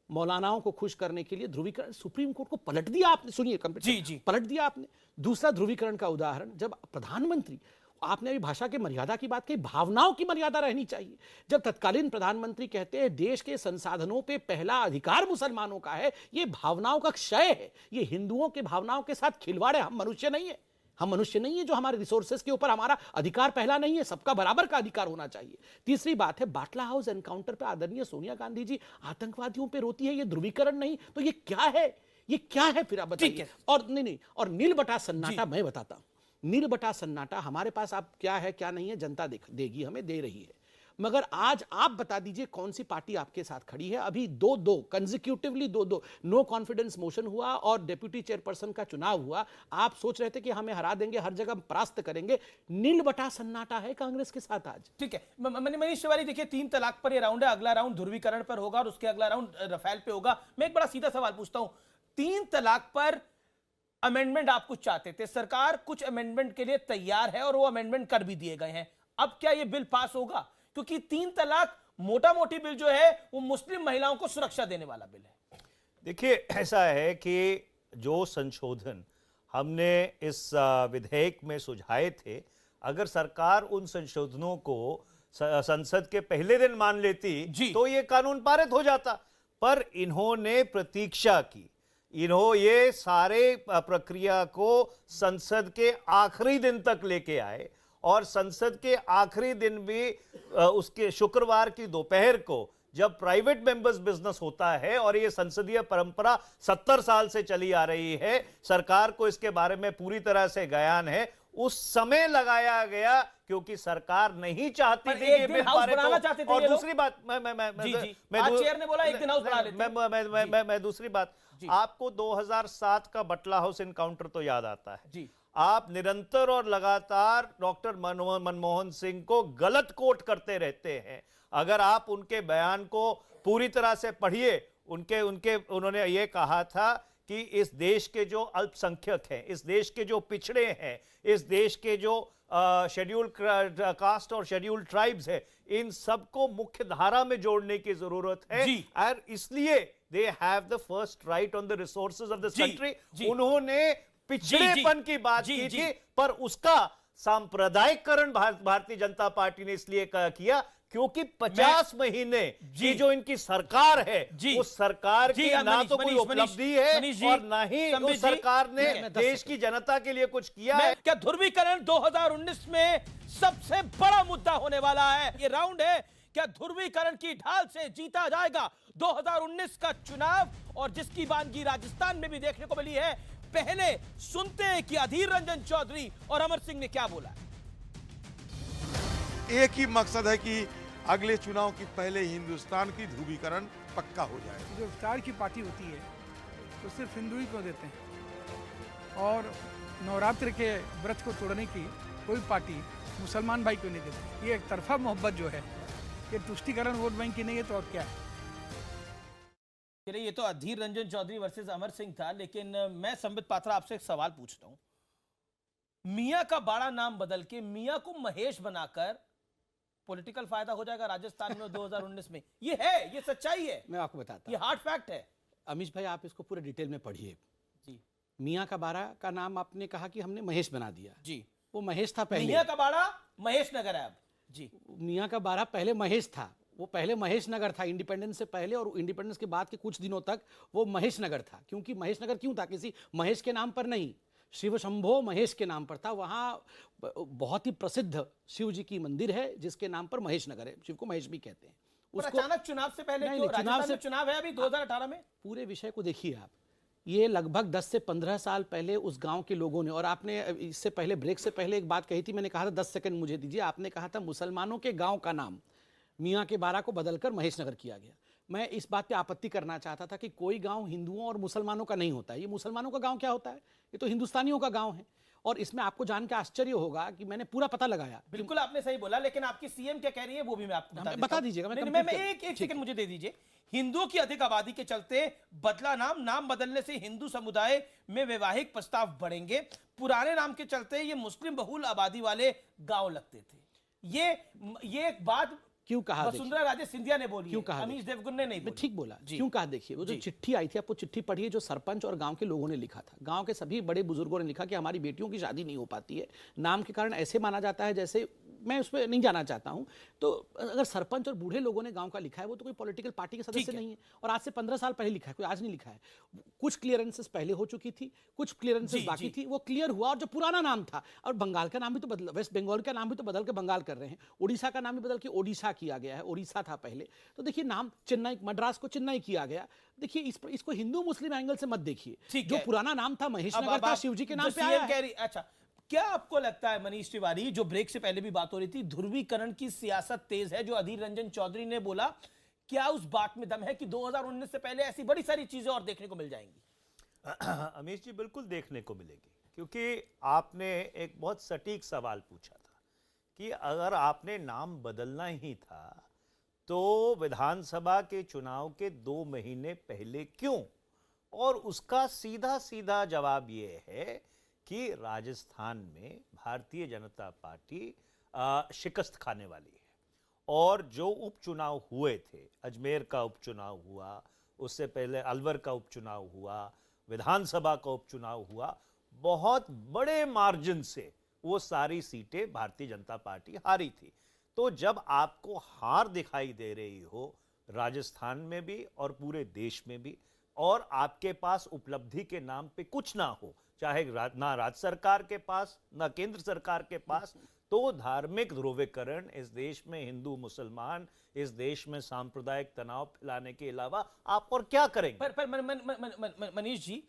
मौलानाओं को खुश करने के लिए ध्रुवीकरण, सुप्रीम कोर्ट को पलट दिया आपने। सुनिए, पलट दिया आपने। दूसरा ध्रुवीकरण का उदाहरण, जब प्रधानमंत्री, आपने अभी भाषा की मर्यादा की बात कही, भावनाओं की मर्यादा रहनी चाहिए। जब तत्कालीन प्रधानमंत्री कहते हैं देश के संसाधनों पे पहला अधिकार मुसलमानों का है, ये भावनाओं का क्षय है, ये हिंदुओं के भावनाओं के साथ खिलवाड़ है। हम मनुष्य नहीं है, हम मनुष्य नहीं है जो हमारे रिसोर्सेज के ऊपर हमारा अधिकार पहला नहीं है, सबका बराबर का अधिकार होना चाहिए। तीसरी बात है, बाटला हाउस एनकाउंटर पे आदरणीय सोनिया गांधी जी आतंकवादियों पे रोती है, ये ध्रुवीकरण नहीं तो ये क्या है? ये क्या है फिर आप बताइए। और नहीं, और नील बटा सन्नाटा मैं बताता हूं, नील बटा सन्नाटा हमारे पास आप क्या है क्या नहीं है जनता देगी, हमें दे रही है। मगर आज आप बता दीजिए कौन सी पार्टी आपके साथ खड़ी है? अभी 2-2 कंसेक्यूटिवली 2-2 नो कॉन्फिडेंस मोशन हुआ और डेप्यूटी चेयरपर्सन का चुनाव हुआ। आप सोच रहे थे कि हमें हरा देंगे, हर जगह परास्त करेंगे। नील बटा सन्नाटा है कांग्रेस के साथ आज। ठीक है मनीष तिवारी, देखिए 3 तलाक पर ये राउंड है, अगला राउंड ध्रुवीकरण पर होगा और उसके अगला राउंड रफेल पे होगा। मैं एक बड़ा सीधा सवाल पूछता हूं, 3 तलाक पर अमेंडमेंट आप कुछ चाहते थे, सरकार कुछ अमेंडमेंट के लिए तैयार है और वो अमेंडमेंट कर भी दिए गए हैं। अब क्या ये बिल पास होगा? क्योंकि 3 तलाक मोटा मोटी बिल जो है वो मुस्लिम महिलाओं को सुरक्षा देने वाला बिल है। देखिए, ऐसा है कि जो संशोधन हमने इस विधेयक में सुझाए थे, अगर सरकार उन संशोधनों को संसद के पहले दिन मान लेती तो ये कानून पारित हो जाता। पर इन्होंने प्रतीक्षा की, ये सारे प्रक्रिया को संसद के आखिरी दिन तक लेके आए और संसद के आखिरी दिन भी उसके शुक्रवार की दोपहर को, जब प्राइवेट मेंबर्स बिजनेस होता है और ये संसदीय परंपरा 70 साल से चली आ रही है, सरकार को इसके बारे में पूरी तरह से ज्ञान है, उस समय लगाया गया क्योंकि सरकार नहीं चाहती थी कि बिल पारित हो। और दूसरी बात, चेयर ने बोला एक दिन हाउस बढ़ा लेते। मैं दूसरी बात, आपको 2007 का बटला हाउस इनकाउंटर तो याद आता है जी। आप निरंतर और लगातार डॉक्टर मनमोहन सिंह को गलत कोट करते रहते हैं। अगर आप उनके बयान को पूरी तरह से पढ़िए, उन्होंने ये कहा था कि इस देश के जो अल्पसंख्यक हैं, इस देश के जो पिछड़े हैं, इस देश के जो शेड्यूल्ड कास्ट और शेड्यूल्ड ट्राइब्स है, इन सबको मुख्य धारा में जोड़ने की जरूरत है और इसलिए they have the first right on the resources of this country. उन्होंने पिछड़ेपन की बात की थी, पर उसका सांप्रदायिकरण भारतीय जनता पार्टी ने इसलिए किया क्योंकि 50 महीने की जो इनकी सरकार है, उस सरकार की ना तो कोई उपलब्धि है और ना ही उस सरकार ने देश की जनता के लिए कुछ किया है। क्या ध्रुवीकरण 2019 में सबसे बड़ा मुद्दा होने वाला है? ये राउंड है, क्या ध्रुवीकरण की ढाल से जीता जाएगा 2019 का चुनाव? और जिसकी वानगी राजस्थान में भी देखने को मिली है। पहले सुनते हैं कि अधीर रंजन चौधरी और अमर सिंह ने क्या बोला। एक ही मकसद है कि अगले चुनाव की पहले हिंदुस्तान की ध्रुवीकरण पक्का हो जाए। जो स्टार की पार्टी होती है तो सिर्फ हिंदू ही क्यों देते हैं, और नवरात्र के व्रत को तोड़ने की कोई पार्टी मुसलमान भाई क्यों नहीं देते? ये एक तरफा मोहब्बत जो है, ये तुष्टिकरण वोट बैंक की नहीं है तो और क्या है? ये तो अधीर रंजन चौधरी वर्सेस अमर सिंह था, लेकिन मैं संबित पात्रा आपसे एक सवाल पूछता हूं। मियां का बाड़ा नाम बदल के मियां को महेश बनाकर पॉलिटिकल फायदा हो जाएगा राजस्थान में 2019 में? ये है, ये सच्चाई है, मैं आपको बताता हूं, ये हार्ड फैक्ट है। अमीश भाई, आप इसको पूरे डिटेल में पढ़िए जी। मियां का बाड़ा का नाम आपने कहा कि हमने महेश बना दिया जी, वो महेश था पहले। मियां का बाड़ा महेश नगर है अब जी। मियां का बाड़ा पहले महेश था, वो पहले महेश नगर था इंडिपेंडेंस से पहले, और इंडिपेंडेंस के बाद के कुछ दिनों तक वो महेश नगर था। क्योंकि महेश नगर क्यों था? किसी महेश के नाम पर नहीं, शिव शंभो महेश के नाम पर था। वहाँ बहुत ही प्रसिद्ध शिव जी की मंदिर है जिसके नाम पर महेश नगर है, शिव को महेश भी कहते हैं। उसको अचानक चुनाव से पहले क्यों? राजस्थान में चुनाव है अभी 2018 में। पूरे विषय को देखिए आप, ये लगभग 10 से 15 साल पहले उस गांव के लोगों ने, और आपने इससे पहले ब्रेक से पहले एक बात कही थी, मैंने कहा था 10 सेकंड मुझे दीजिए। आपने कहा था मुसलमानों के गांव का नाम मियां के बाड़ा को बदलकर महेश नगर किया गया। मैं इस बात पे आपत्ति करना चाहता था कि कोई गांव हिंदुओं और मुसलमानों का नहीं होता है। ये मुसलमानों का गांव क्या होता है? ये तो हिंदुस्तानियों का गांव है। और इसमें आपको जान के आश्चर्य होगा कि मैंने पूरा पता लगाया। बिल्कुल आपने सही बोला, लेकिन आपकी सीएम क्या कह रही है वो भी मैं आपको बता दीजिएगा। मैं एक सेकंड मुझे दे दीजिए। हिंदुओं की अधिक आबादी के चलते बदला नाम बदलने से हिंदू समुदाय में वैवाहिक प्रस्ताव बढ़ेंगे। पुराने नाम के चलते ये मुस्लिम बहुल आबादी वाले गांव लगते थे। ये एक बात क्यों कहा? वसुंधरा राजे सिंधिया ने बोली, क्यों कहा? अमीश देवगुन ने नहीं बोली। ठीक बोला। क्यों कहा? देखिए, वो जो चिट्ठी आई थी, आपको चिट्ठी पढ़िए, जो सरपंच और गांव के लोगों ने लिखा था। गांव के सभी बड़े बुजुर्गों ने लिखा कि हमारी बेटियों की शादी नहीं हो पाती है, नाम के कारण ऐसे माना जाता है जैसे, मैं उस पर नहीं जाना चाहता हूं। तो अगर सरपंच और बूढ़े लोगों ने गांव का लिखा है, वो तो कोई पॉलिटिकल पार्टी के सदस्य नहीं है, और आज से 15 साल पहले लिखा है, कोई आज नहीं लिखा है। कुछ क्लियरेंसेस पहले हो चुकी थी, कुछ क्लियरेंसेस बाकी थी, वो क्लियर हुआ। और जो पुराना नाम था, और बंगाल का नाम भी तो बदल, वेस्ट बंगाल का नाम भी तो बदल के बंगाल कर रहे हैं, उड़ीसा का नाम भी बदल के ओडिशा किया गया है, ओडिशा था पहले। तो देखिए, नाम चेन्नई, मद्रास को चेन्नई किया गया। देखिए, इसको हिंदू मुस्लिम एंगल से मत देखिए। जो पुराना नाम था महेश नगर था, शिव जी के नाम पे आया है। अच्छा, क्या आपको लगता है मनीष तिवारी, जो ब्रेक से पहले भी बात हो रही थी, ध्रुवीकरण की सियासत तेज है, जो अधीर रंजन चौधरी ने बोला, क्या उस बात में दम है कि 2019 से पहले ऐसी बड़ी सारी चीजें और देखने को मिल जाएंगी? अमीश जी, बिल्कुल देखने को मिलेगी, क्योंकि आपने एक बहुत सटीक सवाल पूछा था कि अगर आपने नाम बदलना ही था तो विधानसभा के चुनाव के 2 महीने पहले क्यों? और उसका सीधा सीधा जवाब ये है कि राजस्थान में भारतीय जनता पार्टी शिकस्त खाने वाली है। और जो उपचुनाव हुए थे, अजमेर का उपचुनाव हुआ, उससे पहले अलवर का उपचुनाव हुआ, विधानसभा का उपचुनाव हुआ, बहुत बड़े मार्जिन से वो सारी सीटें भारतीय जनता पार्टी हारी थी। तो जब आपको हार दिखाई दे रही हो राजस्थान में भी और पूरे देश में भी, और आपके पास उपलब्धि के नाम पे कुछ ना हो, चाहे ना राज्य सरकार के पास ना केंद्र सरकार के पास, तो धार्मिक ध्रुवीकरण इस देश में हिंदू मुसलमान, इस देश में सांप्रदायिक तनाव फैलाने के अलावा आप और क्या करेंगे? पर मनीष जी,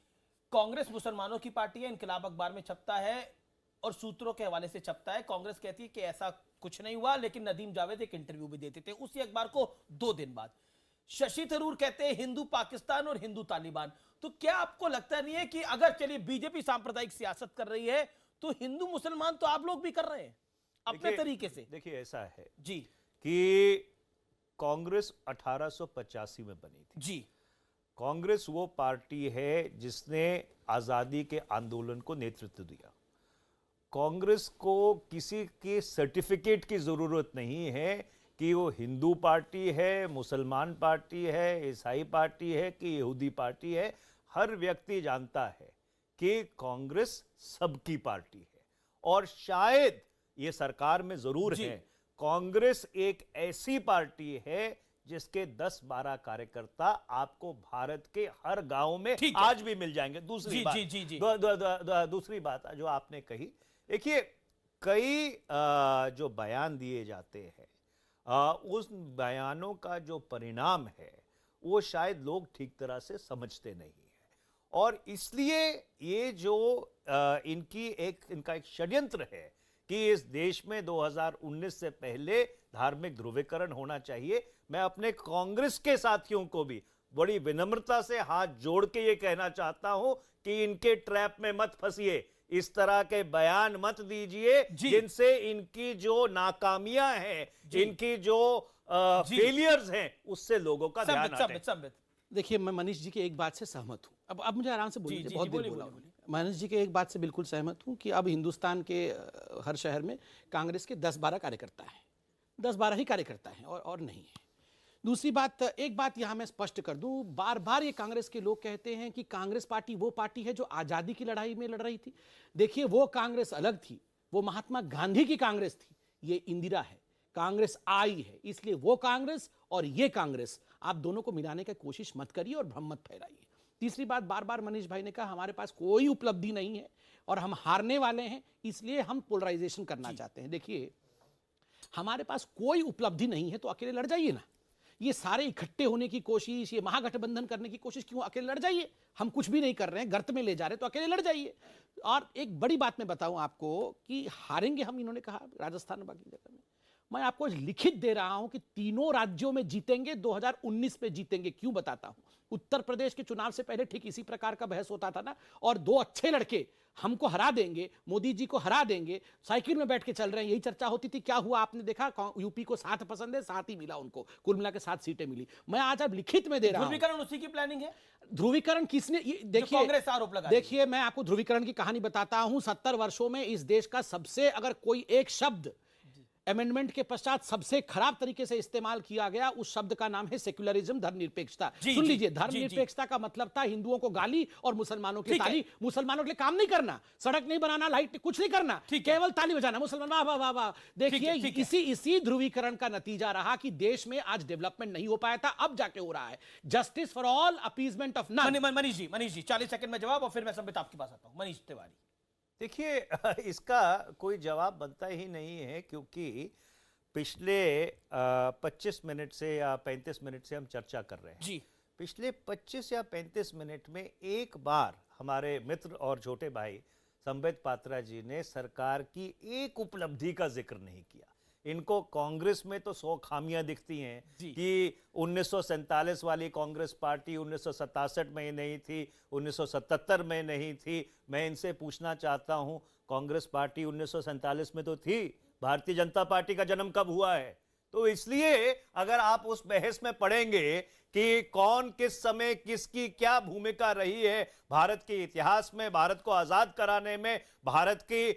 कांग्रेस मुसलमानों की पार्टी है, इनकलाब अखबार में छपता है और सूत्रों के हवाले से छपता है। कांग्रेस कहती है कि ऐसा कुछ नहीं हुआ, लेकिन नदीम जावेद एक इंटरव्यू भी देते थे उसी अखबार को 2 दिन बाद। शशि थरूर कहते हैं हिंदू पाकिस्तान और हिंदू तालिबान। तो क्या आपको लगता नहीं है कि अगर चलिए बीजेपी सांप्रदायिक सियासत कर रही है तो हिंदू मुसलमान तो आप लोग भी कर रहे हैं अपने तरीके से? देखिए ऐसा है जी कि कांग्रेस 1885 में बनी थी जी। कांग्रेस वो पार्टी है जिसने आजादी के आंदोलन को नेतृत्व दिया। कांग्रेस को किसी के सर्टिफिकेट की जरूरत नहीं है कि वो हिंदू पार्टी है, मुसलमान पार्टी है, ईसाई पार्टी है कि यहूदी पार्टी है। हर व्यक्ति जानता है कि कांग्रेस सबकी पार्टी है। और शायद ये सरकार में जरूर है, कांग्रेस एक ऐसी पार्टी है जिसके 10-12 कार्यकर्ता आपको भारत के हर गांव में आज भी मिल जाएंगे। दूसरी बात, दूसरी बात जो आपने कही, देखिए कई जो बयान दिए जाते हैं, उस बयानों का जो परिणाम है वो शायद लोग ठीक तरह से समझते नहीं है। और इसलिए ये जो इनका एक षड्यंत्र है कि इस देश में 2019 से पहले धार्मिक ध्रुवीकरण होना चाहिए। मैं अपने कांग्रेस के साथियों को भी बड़ी विनम्रता से हाथ जोड़ के ये कहना चाहता हूं कि इनके ट्रैप में मत फंसिए, इस तरह के बयान मत दीजिए जिनसे इनकी जो नाकामियां हैं, इनकी जो फेलियर्स हैं, उससे लोगों का ध्यान हटे। देखिए, मैं मनीष जी की एक बात से सहमत हूं। अब मुझे आराम से बोलिए, बहुत देर बोला। मनीष जी के एक बात से बिल्कुल सहमत हूं कि अब हिंदुस्तान के हर शहर में कांग्रेस के 10-12 कार्यकर्ता हैं, 10-12 ही कार्यकर्ता हैं और नहीं है। दूसरी बात, एक बात यहां मैं स्पष्ट कर दूं, बार बार ये कांग्रेस के लोग कहते हैं कि कांग्रेस पार्टी वो पार्टी है जो आजादी की लड़ाई में लड़ रही थी। देखिए, वो कांग्रेस अलग थी, वो महात्मा गांधी की कांग्रेस थी, ये इंदिरा है। कांग्रेस आई है, इसलिए वो कांग्रेस और ये कांग्रेस, आप दोनों को मिलाने की कोशिश मत करिए और भ्रम मत फैलाइए। तीसरी बात, बार बार मनीष भाई ने कहा हमारे पास कोई उपलब्धि नहीं है और हम हारने वाले हैं, इसलिए हम पोलराइजेशन करना चाहते हैं। देखिए, हमारे पास कोई उपलब्धि नहीं है तो अकेले लड़ जाइए ना। ये सारे इकट्ठे होने की कोशिश, ये महागठबंधन करने की कोशिश, क्यों अकेले लड़ जाइए? हम कुछ भी नहीं कर रहे हैं, गर्त में ले जा रहे हैं, तो अकेले लड़ जाइए। और एक बड़ी बात मैं बताऊं आपको कि हारेंगे हम, इन्होंने कहा राजस्थान में, बाकी जगह में। मैं आपको लिखित दे रहा हूं कि तीनों राज्यों में जीतेंगे, 2019 में जीतेंगे। क्यों बताता हूं। उत्तर प्रदेश के चुनाव से पहले ठीक इसी प्रकार का बहस होता था ना, और 2 अच्छे लड़के हमको हरा देंगे, मोदी जी को हरा देंगे, साइकिल में बैठ के चल रहे हैं, यही चर्चा होती थी। क्या हुआ आपने देखा? यूपी को 7 पसंद है, 7 ही मिला उनको, कुल मिला के 7 सीटें मिली। मैं आज अब लिखित में दे रहा हूं। ध्रुवीकरण उसी की प्लानिंग है। ध्रुवीकरण किसने? देखिए, कांग्रेस आरोप लगा। देखिए, मैं आपको ध्रुवीकरण की कहानी बताता हूं। 70 वर्षों में इस देश का सबसे, अगर कोई एक शब्द अमेंडमेंट के पश्चात सबसे खराब तरीके से इस्तेमाल किया गया, उस शब्द का नाम है सेक्युलरिज्म, धर्मनिरपेक्षता। सुन लीजिए, धर्मनिरपेक्षता का मतलब था हिंदुओं को गाली और मुसलमानों की ताली। मुसलमानों के लिए काम नहीं करना, सड़क नहीं बनाना, लाइट कुछ नहीं करना, केवल ताली बजाना, मुसलमान वाह वाह वाह वाह। देखिए, इसी ध्रुवीकरण का नतीजा रहा कि देश में आज डेवलपमेंट नहीं हो पाया था, अब जाके हो रहा है। Justice for all, appeasement of none. Manish ji 40 second में जवाब और फिर मैं संबित आपके पास आता हूं। मनीष तिवारी, देखिए, इसका कोई जवाब बनता ही नहीं है, क्योंकि पिछले 25 मिनट से या 35 मिनट से हम चर्चा कर रहे हैं जी। पिछले 25 या 35 मिनट में एक बार हमारे मित्र और छोटे भाई संबित पात्रा जी ने सरकार की एक उपलब्धि का जिक्र नहीं किया। इनको कांग्रेस में तो 100 खामियां दिखती हैं कि 1947 वाली कांग्रेस पार्टी 1967 में नहीं थी, 1977 में नहीं थी। मैं इनसे पूछना चाहता हूं, कांग्रेस पार्टी 1947 में तो थी। भारतीय जनता पार्टी का जन्म कब हुआ है? तो इसलिए अगर आप उस बहस में पढ़ेंगे कि कौन किस समय किसकी क्या भूमिका रही है भारत के इतिहास में, भारत को आजाद कराने में, भारत की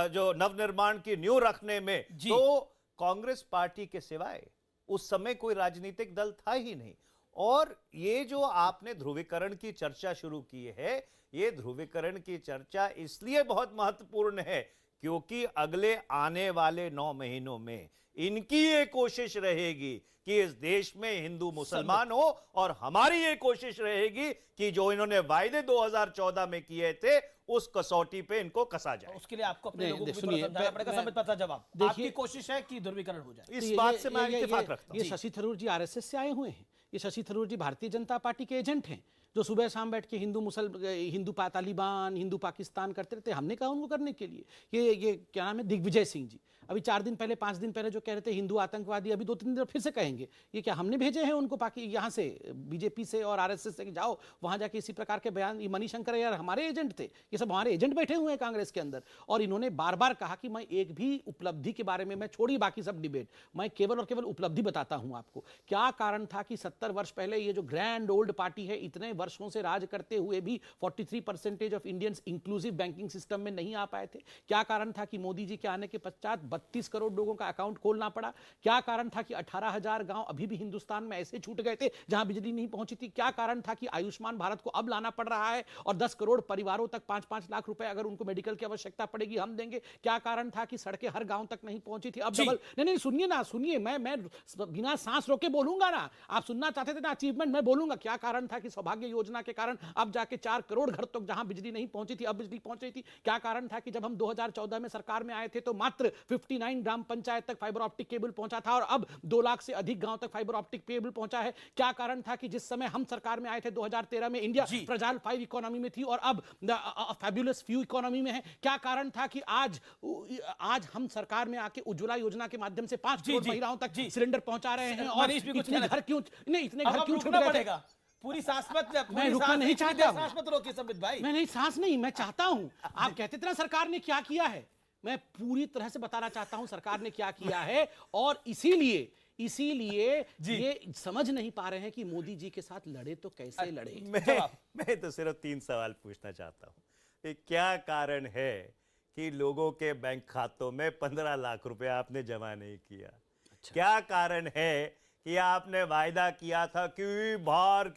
जो नवनिर्माण की नींव रखने में, तो कांग्रेस पार्टी के सिवाय उस समय कोई राजनीतिक दल था ही नहीं। और ये जो आपने ध्रुवीकरण की चर्चा शुरू की है, ये ध्रुवीकरण की चर्चा इसलिए बहुत महत्वपूर्ण है क्योंकि अगले आने वाले 9 महीनों में इनकी ये कोशिश रहेगी कि इस देश में हिंदू मुसलमान हो, और हमारी ये कोशिश रहेगी कि जो इन्होंने वायदे 2014 में किए थे उस कसौटी पे इनको कसा जाए। उसके लिए आपको अपने लोगों को भी थोड़ा समझाना पड़ेगा। संबित पात्रा, जवाब आपकी कोशिश है कि ध्रुवीकरण हो जाए। इस बात से मैं इत्तेफाक रखता हूं। ये शशि थरूर जी आरएसएस से आए हुए हैं, ये शशि थरूर जी भारतीय जनता पार्टी के एजेंट हैं जो सुबह शाम बैठ के हिंदू तालिबान, हिंदू पाकिस्तान करते रहते। हमने कहा उनको करने के लिए। ये क्या नाम है, दिग्विजय सिंह जी, अभी 4 दिन पहले 5 दिन पहले जो कह रहे थे हिंदू आतंकवादी, अभी 2-3 दिन फिर से कहेंगे। ये क्या हमने भेजे हैं उनको यहाँ से, बीजेपी से और आरएसएस से, जाओ वहां जाके इसी प्रकार के बयान। ये मणिशंकर यार हमारे एजेंट थे, ये सब हमारे एजेंट बैठे हुए हैं कांग्रेस के अंदर, और इन्होंने बार बार कहा कि मैं एक भी उपलब्धि के बारे में, मैं छोड़ी बाकी सब डिबेट, मैं केवल और केवल उपलब्धि बताता हूं आपको। क्या कारण था कि 70 वर्ष पहले ये जो ग्रैंड ओल्ड पार्टी है, इतने वर्षों से राज करते हुए भी 43% of Indians inclusive banking system में नहीं आ पाए थे? क्या कारण था कि मोदी जी के आने के पश्चात 32 करोड़ लोगों का अकाउंट खोलना पड़ा? क्या कारण था कि 18,000 गांव अभी भी हिंदुस्तान में ऐसे छूट गए थे जहां बिजली नहीं पहुंची थी? क्या कारण था कि आयुष्मान भारत को अब लाना पड़ रहा है और 10 करोड़ परिवारों तक 5-5 लाख रुपए अगर उनको मेडिकल की आवश्यकता पड़ेगी हम देंगे? क्या कारण था कि सड़कें हर गांव तक नहीं पहुंची थी? अब डबल नहीं, सुनिए ना, सुनिए, मैं बिना सांस रोके बोलूंगा ना। आप सुनना चाहते थे ना अचीवमेंट, मैं बोलूंगा। क्या कारण था कि सौभाग्य योजना के कारण अब जाके 4 करोड़ घर तक जहां बिजली नहीं पहुंची थी अब बिजली पहुंच रही थी? क्या कारण था कि जब हम 2014 में सरकार में आए थे तो मात्र 59 ग्राम पंचायत तक फाइबर ऑप्टिक केबल पहुंचा था और अब 2 लाख से अधिक गांव तक फाइबर ऑप्टिक केबल पहुंचा है? क्या कारण था कि जिस समय हम सरकार में आए थे 2013 में इंडिया फ्रजाइल 5 इकोनॉमी में थी और अब फैबुलस फ्यू इकोनॉमी में है? क्या कारण था कि आज हम सरकार में आके उज्ज्वला योजना के माध्यम से 5 करोड़ महिलाओं तक सिलेंडर पहुंचा रहे हैं? और इतने घर क्यों छूट गए? पूरी सांस मत, मैं रुकना नहीं चाहता। सांस मत रोकिए संबित भाई। मैं नहीं, सांस नहीं, मैं चाहता हूं। आप कहते थे ना सरकार ने क्या किया है, मैं पूरी तरह से बताना चाहता हूं सरकार ने क्या किया है। और इसीलिए ये समझ नहीं पा रहे हैं कि मोदी जी के साथ लड़े तो कैसे लड़े। मैं तो सिर्फ 3 सवाल पूछना चाहता हूं। क्या कारण है कि लोगों के बैंक खातों में 15 लाख रुपए आपने जमा नहीं किया? क्या कारण है कि आपने वायदा किया था कि बाहर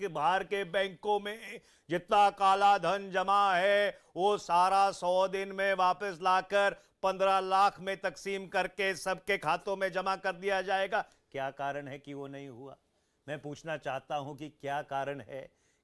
के बैंकों में जितना काला धन जमा है वो सारा 100 दिन में वापस लाकर 15 लाख में तकसीम करके सबके खातों में जमा कर दिया जाएगा? क्या कारण है कि वो नहीं हुआ? मैं पूछना चाहता हूं कि क्या कारण है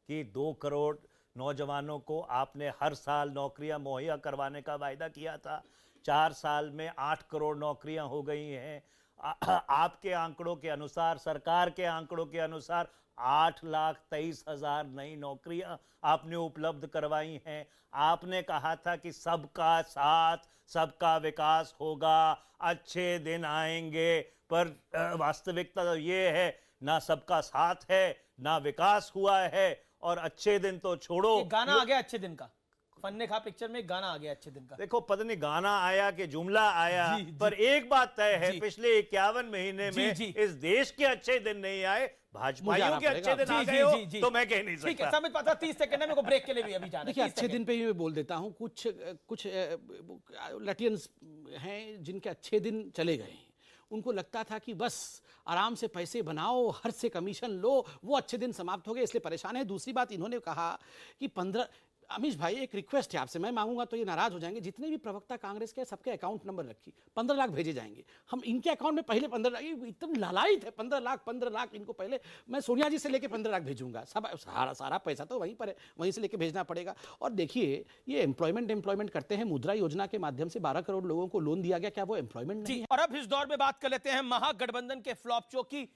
कि 2 करोड़ नौजवानों को आपने हर साल नौकरियां मुहैया करवाने का वायदा किया था, 4 साल में 8 करोड़ नौकरियां हो गई हैं। आपके आंकड़ों के अनुसार, सरकार के आंकड़ों के अनुसार 8,23,000 नई नौकरियां आपने उपलब्ध करवाई हैं। आपने कहा था कि सबका साथ सबका विकास होगा, अच्छे दिन आएंगे, पर वास्तविकता तो ये है ना सबका साथ है ना विकास हुआ है, और अच्छे दिन तो छोड़ो। गाना आ गया अच्छे दिन का, फन्ने खा पिक्चर में गाना आ गया अच्छे दिन का। देखो पता नहीं गाना आया कि जुमला आया, पर एक बात तय है, पिछले 51 महीने में इस देश के अच्छे दिन नहीं आए, भाजपाइयों के अच्छे दिन आ गए हो तो मैं कह नहीं सकता। ठीक है, संबित पात्रा 30 सेकंड में मेरे को ब्रेक के लिए भी अभी जाना है। देखिए अच्छे दिन पे ही मैं बोल देता हूं, कुछ लटियंस हैं जिनके अच्छे दिन चले गए हैं। उनको लगता था कि बस आराम से पैसे बनाओ, हर से कमीशन लो, वो अच्छे दिन समाप्त हो गए, इसलिए परेशान है। दूसरी बात, इन्होंने कहा कि 15, अमीश भाई एक रिक्वेस्ट है आपसे, मैं मांगूंगा तो ये नाराज हो जाएंगे, जितने भी प्रवक्ता कांग्रेस के सबके अकाउंट नंबर रखिए, 15 लाख भेजे जाएंगे। हम इनके अकाउंट में पहले 15 लाख, इतना लालायित है, 15 लाख इनको पहले, मैं सोनिया जी से लेके 15 लाख भेजूंगा। सब सारा पैसा तो वहीं पर है, वहीं से लेके भेजना पड़ेगा। और देखिए ये एम्प्लॉयमेंट करते हैं, मुद्रा योजना के माध्यम से 12 करोड़ लोगों को लोन दिया गया, क्या वो एम्प्लॉयमेंट नहीं है? और अब इस दौर में बात कर लेते हैं महागठबंधन के फ्लॉप शो की।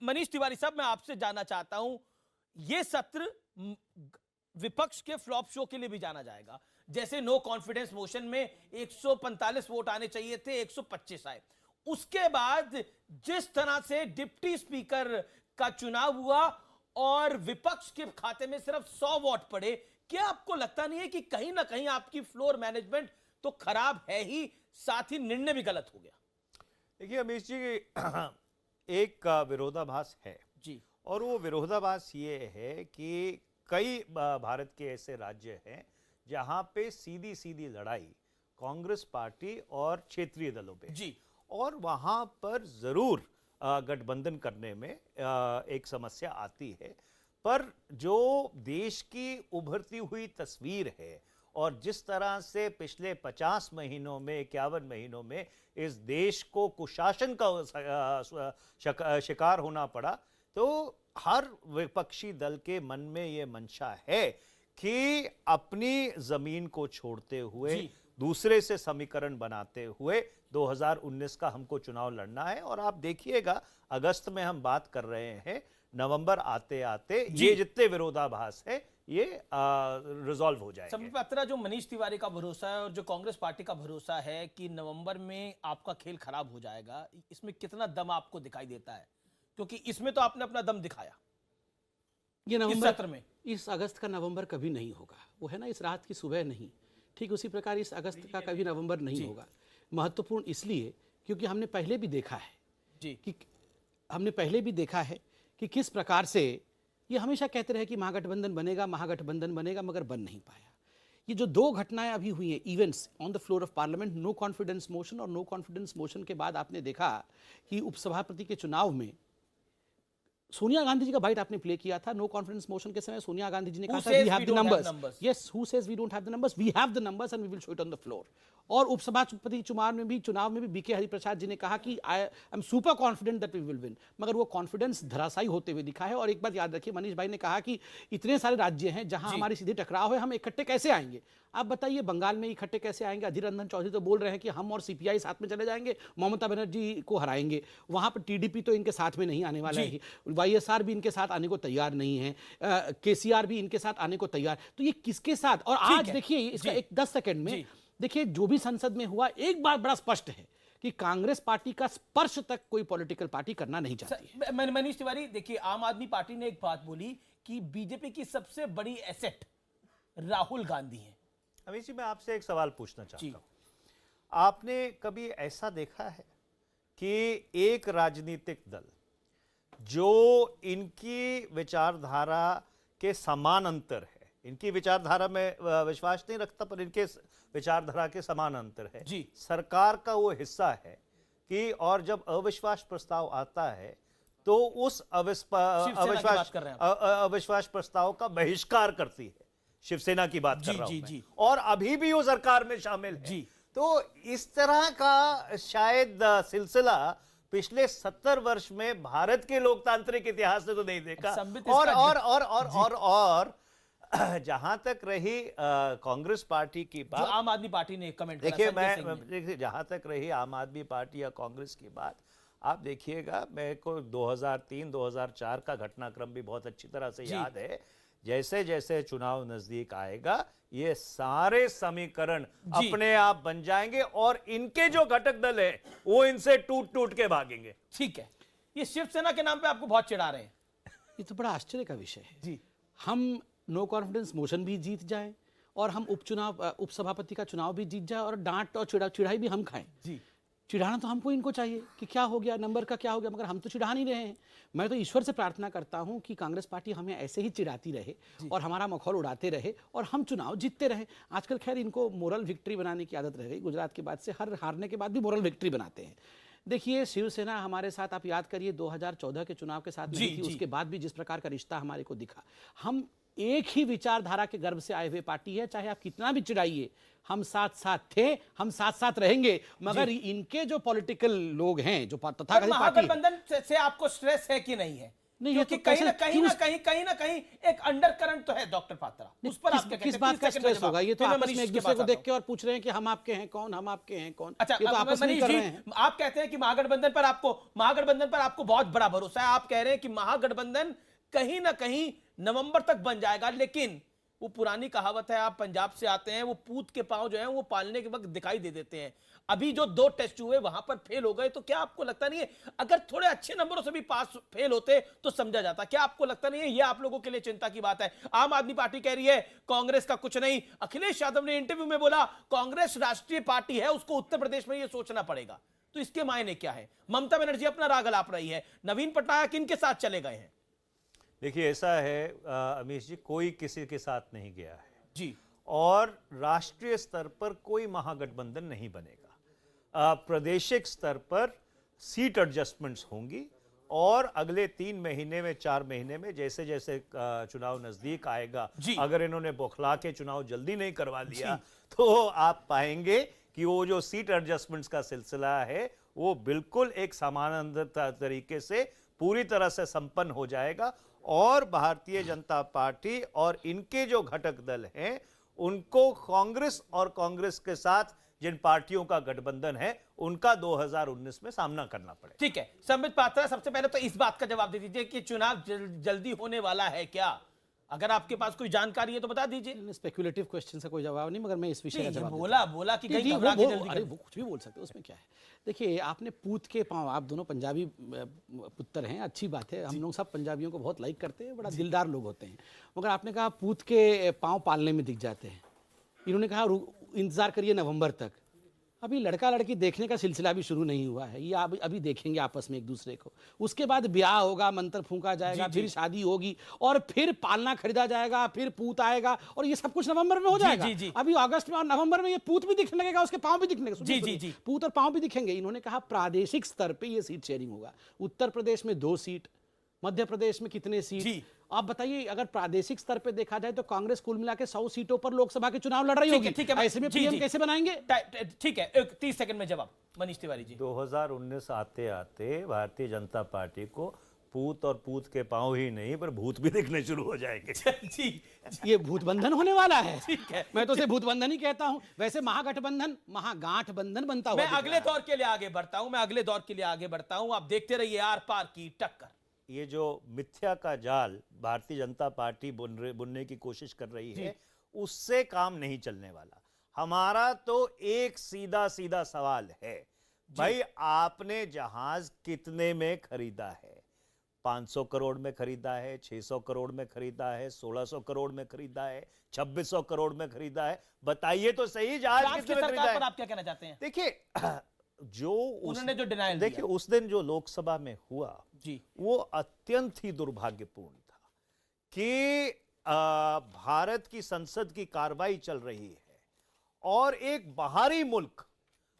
मनीष तिवारी साहब, मैं आपसे जानना चाहता हूं, ये सत्र विपक्ष के फ्लॉप शो के लिए भी जाना जाएगा। जैसे नो कॉन्फिडेंस मोशन में 145 वोट आने चाहिए थे, 125 आए। उसके बाद जिस तरह से डिप्टी स्पीकर का चुनाव हुआ और विपक्ष के खाते में सिर्फ 100 वोट पड़े, क्या आपको लगता नहीं है कि कहीं ना कहीं आपकी फ्लोर मैनेजमेंट तो खराब है ही, साथ ही निर्णय भी गलत हो गया? देखिए अमीश जी, एक विरोधाभास है जी और वो विरोधाभास ये है कि कई भारत के ऐसे राज्य हैं जहां पे सीधी सीधी लड़ाई कांग्रेस पार्टी और क्षेत्रीय दलों पे जी और वहां पर जरूर गठबंधन करने में एक समस्या आती है। पर जो देश की उभरती हुई तस्वीर है और जिस तरह से पिछले 50 महीनों में 51 महीनों में इस देश को कुशासन का शिकार होना पड़ा, तो हर विपक्षी दल के मन में ये मंशा है कि अपनी जमीन को छोड़ते हुए दूसरे से समीकरण बनाते हुए 2019 का हमको चुनाव लड़ना है। और आप देखिएगा अगस्त में हम बात कर रहे हैं, नवंबर आते आते ये जितने विरोधाभास है ये रिजॉल्व हो जाएंगे। संबित पात्रा, जो मनीष तिवारी का भरोसा है और जो कांग्रेस पार्टी का भरोसा है कि नवंबर में आपका खेल खराब हो जाएगा, इसमें कितना दम आपको दिखाई देता है? क्योंकि इसमें तो आपने अपना दम दिखाया ये इस नवंबर सत्र में। इस अगस्त का नवंबर कभी नहीं होगा, वो है ना इस रात की सुबह नहीं, ठीक उसी प्रकार इस अगस्त का कभी नवंबर नहीं होगा। महत्वपूर्ण इसलिए क्योंकि हमने पहले भी देखा है कि किस प्रकार से ये हमेशा कहते रहे कि महागठबंधन बनेगा, मगर बन नहीं पाया। ये जो दो घटनाएं अभी हुई हैं, events on the floor of parliament, no confidence motion और नो कॉन्फिडेंस मोशन के बाद आपने देखा कि उपसभापति के चुनाव में सोनिया गांधी जी का बाइट आपने प्ले किया था। नो कॉन्फिडेंस मोशन के समय सोनिया गांधी जी ने कहा था we have the numbers. Yes, who says we don't have the numbers, we have the numbers and we will show it on the floor. और उपसभापति चुनाव में भी बीके हरिप्रसाद जी ने कहा कि I am super confident that we will win, मगर वो कॉन्फिडेंस धराशायी होते हुए दिखा है। और एक बात याद रखिए, मनीष भाई ने कहा कि इतने सारे राज्य हैं जहां हमारी सीधी टकराव है, हम इकट्ठे कैसे आएंगे? आप बताइए, बंगाल में इकट्ठे कैसे आएंगे? अधीर रंजन चौधरी तो बोल रहे हैं कि हम और सीपीआई साथ में चले जाएंगे, ममता बनर्जी को हराएंगे। वहां पर टीडीपी तो इनके साथ में नहीं आने वाला है, वाईएसआर भी इनके साथ आने को तैयार नहीं है, केसीआर भी इनके साथ आने को तैयार। तो ये किसके साथ? और आज देखिए इसका एक 10 सेकंड में देखिए जो भी संसद में हुआ, एक बात बड़ा स्पष्ट है कि कांग्रेस पार्टी का स्पर्श तक कोई पॉलिटिकल पार्टी करना नहीं चाहती है। मनीष तिवारी, देखिए आम आदमी पार्टी ने एक बात बोली कि बीजेपी की सबसे बड़ी एसेट राहुल गांधी है। अमित जी, मैं आपसे एक सवाल पूछना चाहता हूं। आपने कभी ऐसा देखा है कि एक राजनीतिक दल जो इनकी विचारधारा के समानांतर है, इनकी विचारधारा में विश्वास नहीं रखता पर इनके विचारधारा के समानांतर है, सरकार का वो हिस्सा है कि और जब अविश्वास प्रस्ताव आता है तो उस अविश्वास प्रस्ताव का बहिष्कार करती है। शिवसेना की बात कर रहा हूं मैं। और अभी भी वो सरकार में शामिल है। तो इस तरह का शायद सिलसिला पिछले 70 वर्ष में भारत के लोकतांत्रिक इतिहास से तो नहीं देखा। और जहां तक रही कांग्रेस पार्टी की बात, आम आदमी पार्टी ने कमेंट देखिए देखिए जहां तक रही आम आदमी पार्टी या कांग्रेस की बात, आप देखिएगा, मेरे को 2003-2004 का घटनाक्रम भी बहुत अच्छी तरह से याद है। जैसे जैसे चुनाव नजदीक आएगा ये सारे समीकरण अपने आप बन जाएंगे और इनके जो घटक दल है वो इनसे टूट टूट के भागेंगे। ठीक है, ये शिवसेना के नाम पे आपको बहुत चिढ़ा रहे हैं। ये तो बड़ा आश्चर्य का विषय है। हम नो कॉन्फिडेंस मोशन भी जीत जाए और हम उपसभापति का चुनाव भी जीत जाए और डांट और चिढ़ाई भी हम खाएं। चिढ़ाना तो हमको इनको चाहिए कि क्या हो गया, नंबर का क्या हो गया, मगर हम तो चिढ़ा नहीं रहे हैं। मैं तो ईश्वर से प्रार्थना करता हूं कि कांग्रेस पार्टी हमें ऐसे ही चिढ़ाती रहे और हमारा मखौल उड़ाते रहे और हम चुनाव जीतते रहे। आजकल खैर इनको मोरल विक्ट्री बनाने की आदत रह गई, गुजरात के बाद से हर हारने के बाद भी मोरल विक्ट्री बनाते हैं। देखिए, शिवसेना हमारे साथ, आप याद करिए 2014 के चुनाव के साथ नहीं थी, उसके बाद भी जिस प्रकार का रिश्ता हमारे को दिखा। हम एक ही विचारधारा के गर्भ से आए हुए पार्टी है, चाहे आप कितना भी चिढ़ाइए, हम साथ साथ थे, हम साथ साथ रहेंगे। मगर इनके जो पॉलिटिकल लोग हैं, जो तथाकथित महागठबंधन से आपको स्ट्रेस है कि नहीं है? नहीं, क्योंकि कहीं ना कहीं एक अंडरकरंट तो है डॉक्टर पात्रा, उस पर आप किस बात का स्ट्रेस होगा? ये तो आपस में एक दूसरे को देख के और पूछ रहे हैं कि हम आपके हैं कौन, हम आपके हैं कौन। अच्छा, ये तो आपस में कर रहे हैं। आप कहते हैं कि महागठबंधन पर आपको बहुत बड़ा भरोसा है। आप कह रहे हैं कि महागठबंधन कहीं ना कहीं नवंबर तक बन जाएगा, लेकिन वो पुरानी कहावत है, आप पंजाब से आते हैं, वो पूत के पांव जो है वो पालने के वक्त दिखाई दे देते हैं। अभी जो 2 टेस्ट हुए वहां पर फेल हो गए, तो क्या आपको लगता नहीं है अगर थोड़े अच्छे नंबरों से भी पास फेल होते तो समझा जाता? क्या आपको लगता नहीं है ये आप लोगों के लिए चिंता की बात है? आम आदमी पार्टी कह रही है कांग्रेस का कुछ नहीं। अखिलेश यादव ने इंटरव्यू में बोला कांग्रेस राष्ट्रीय पार्टी है, उसको उत्तर प्रदेश में ये सोचना पड़ेगा। तो इसके मायने क्या है? ममता बनर्जी अपना राग अलाप रही है, नवीन पटनायक इनके साथ चले गए हैं। देखिए ऐसा है अमीश जी, कोई किसी के साथ नहीं गया है जी, और राष्ट्रीय स्तर पर कोई महागठबंधन नहीं बनेगा। प्रादेशिक स्तर पर सीट एडजस्टमेंट्स होंगी और अगले 3 महीने में 4 महीने में जैसे जैसे चुनाव नजदीक आएगा, अगर इन्होंने बौखला के चुनाव जल्दी नहीं करवा लिया तो आप पाएंगे कि वो जो सीट एडजस्टमेंट्स का सिलसिला है वो बिल्कुल एक सामान्य तरीके से पूरी तरह से संपन्न हो जाएगा और भारतीय जनता पार्टी और इनके जो घटक दल हैं उनको कांग्रेस और कांग्रेस के साथ जिन पार्टियों का गठबंधन है उनका 2019 में सामना करना पड़ेगा। ठीक है, संबित पात्रा, सबसे पहले तो इस बात का जवाब दे दीजिए कि चुनाव जल्दी होने वाला है क्या? अगर आपके पास कोई जानकारी है तो बता दीजिए। स्पेकुलेटिव क्वेश्चन से कोई जवाब नहीं, मगर मैं इस विषय का जवाब बोला कि गई घबरा के जल्दी। अरे वो कुछ भी बोल सकते हैं, उसमें क्या है। देखिए, आपने पूत के पांव, आप दोनों पंजाबी पुत्र हैं, अच्छी बात है, हम लोग सब पंजाबियों को बहुत लाइक करते हैं, बड़ा दिलदार लोग होते हैं, मगर आपने कहा पूत के पांव पालने में दिख जाते हैं। इन्होंने कहा इंतजार करिए नवंबर तक। अभी लड़का लड़की देखने का सिलसिला भी शुरू नहीं हुआ है, ये अभी देखेंगे आपस में एक दूसरे को, उसके बाद ब्याह होगा, मंत्र फूंका जाएगा, फिर शादी होगी और फिर पालना खरीदा जाएगा, फिर पूत आएगा और ये सब कुछ नवंबर में हो जाएगा। अभी अगस्त में और नवंबर में ये पूत भी दिखने लगेगा, उसके पांव भी दिखने लगेगा, पूत और पांव भी दिखेंगे। इन्होंने कहा प्रादेशिक स्तर पर यह सीट शेयरिंग होगा। उत्तर प्रदेश में 2 सीट, मध्य प्रदेश में कितने सीट आप बताइए। अगर प्रादेशिक स्तर पे देखा जाए तो कांग्रेस कुल मिला के 100 सीटों पर लोकसभा के चुनाव लड़ रही होगी। ऐसे में पीएम कैसे बनाएंगे? ठीक है, 30 सेकंड में जवाब मनीष तिवारी जी। 2019 आते आते भारतीय जनता पार्टी को पूत और पूत के पांव ही नहीं पर भूत भी दिखने शुरू हो जाएंगे। जी, ये भूत बंधन होने वाला है। ठीक है, मैं तो उसे भूत बंधन ही कहता हूं। वैसे महागठबंधन महागाठबंधन बनता हुआ मैं अगले दौर के लिए आगे बढ़ता हूं, आप देखते रहिए आर पार की टक्कर। ये जो मिथ्या का जाल भारतीय जनता पार्टी बुनने की कोशिश कर रही है उससे काम नहीं चलने वाला। हमारा तो एक सीधा सीधा सवाल है, भाई आपने जहाज कितने में खरीदा है? 500 करोड़ में खरीदा है, 600 करोड़ में खरीदा है, 1600 करोड़ में खरीदा है, 2600 करोड़ में खरीदा है? बताइए तो सही, जहाज कितने में खरीदा है? आप क्या कहना चाहते हैं? देखिए, जो उन्होंने जो डिनायल देखिए उस दिन जो लोकसभा में हुआ जी, वो अत्यंत ही दुर्भाग्यपूर्ण था कि भारत की संसद की कार्रवाई चल रही है और एक बाहरी मुल्क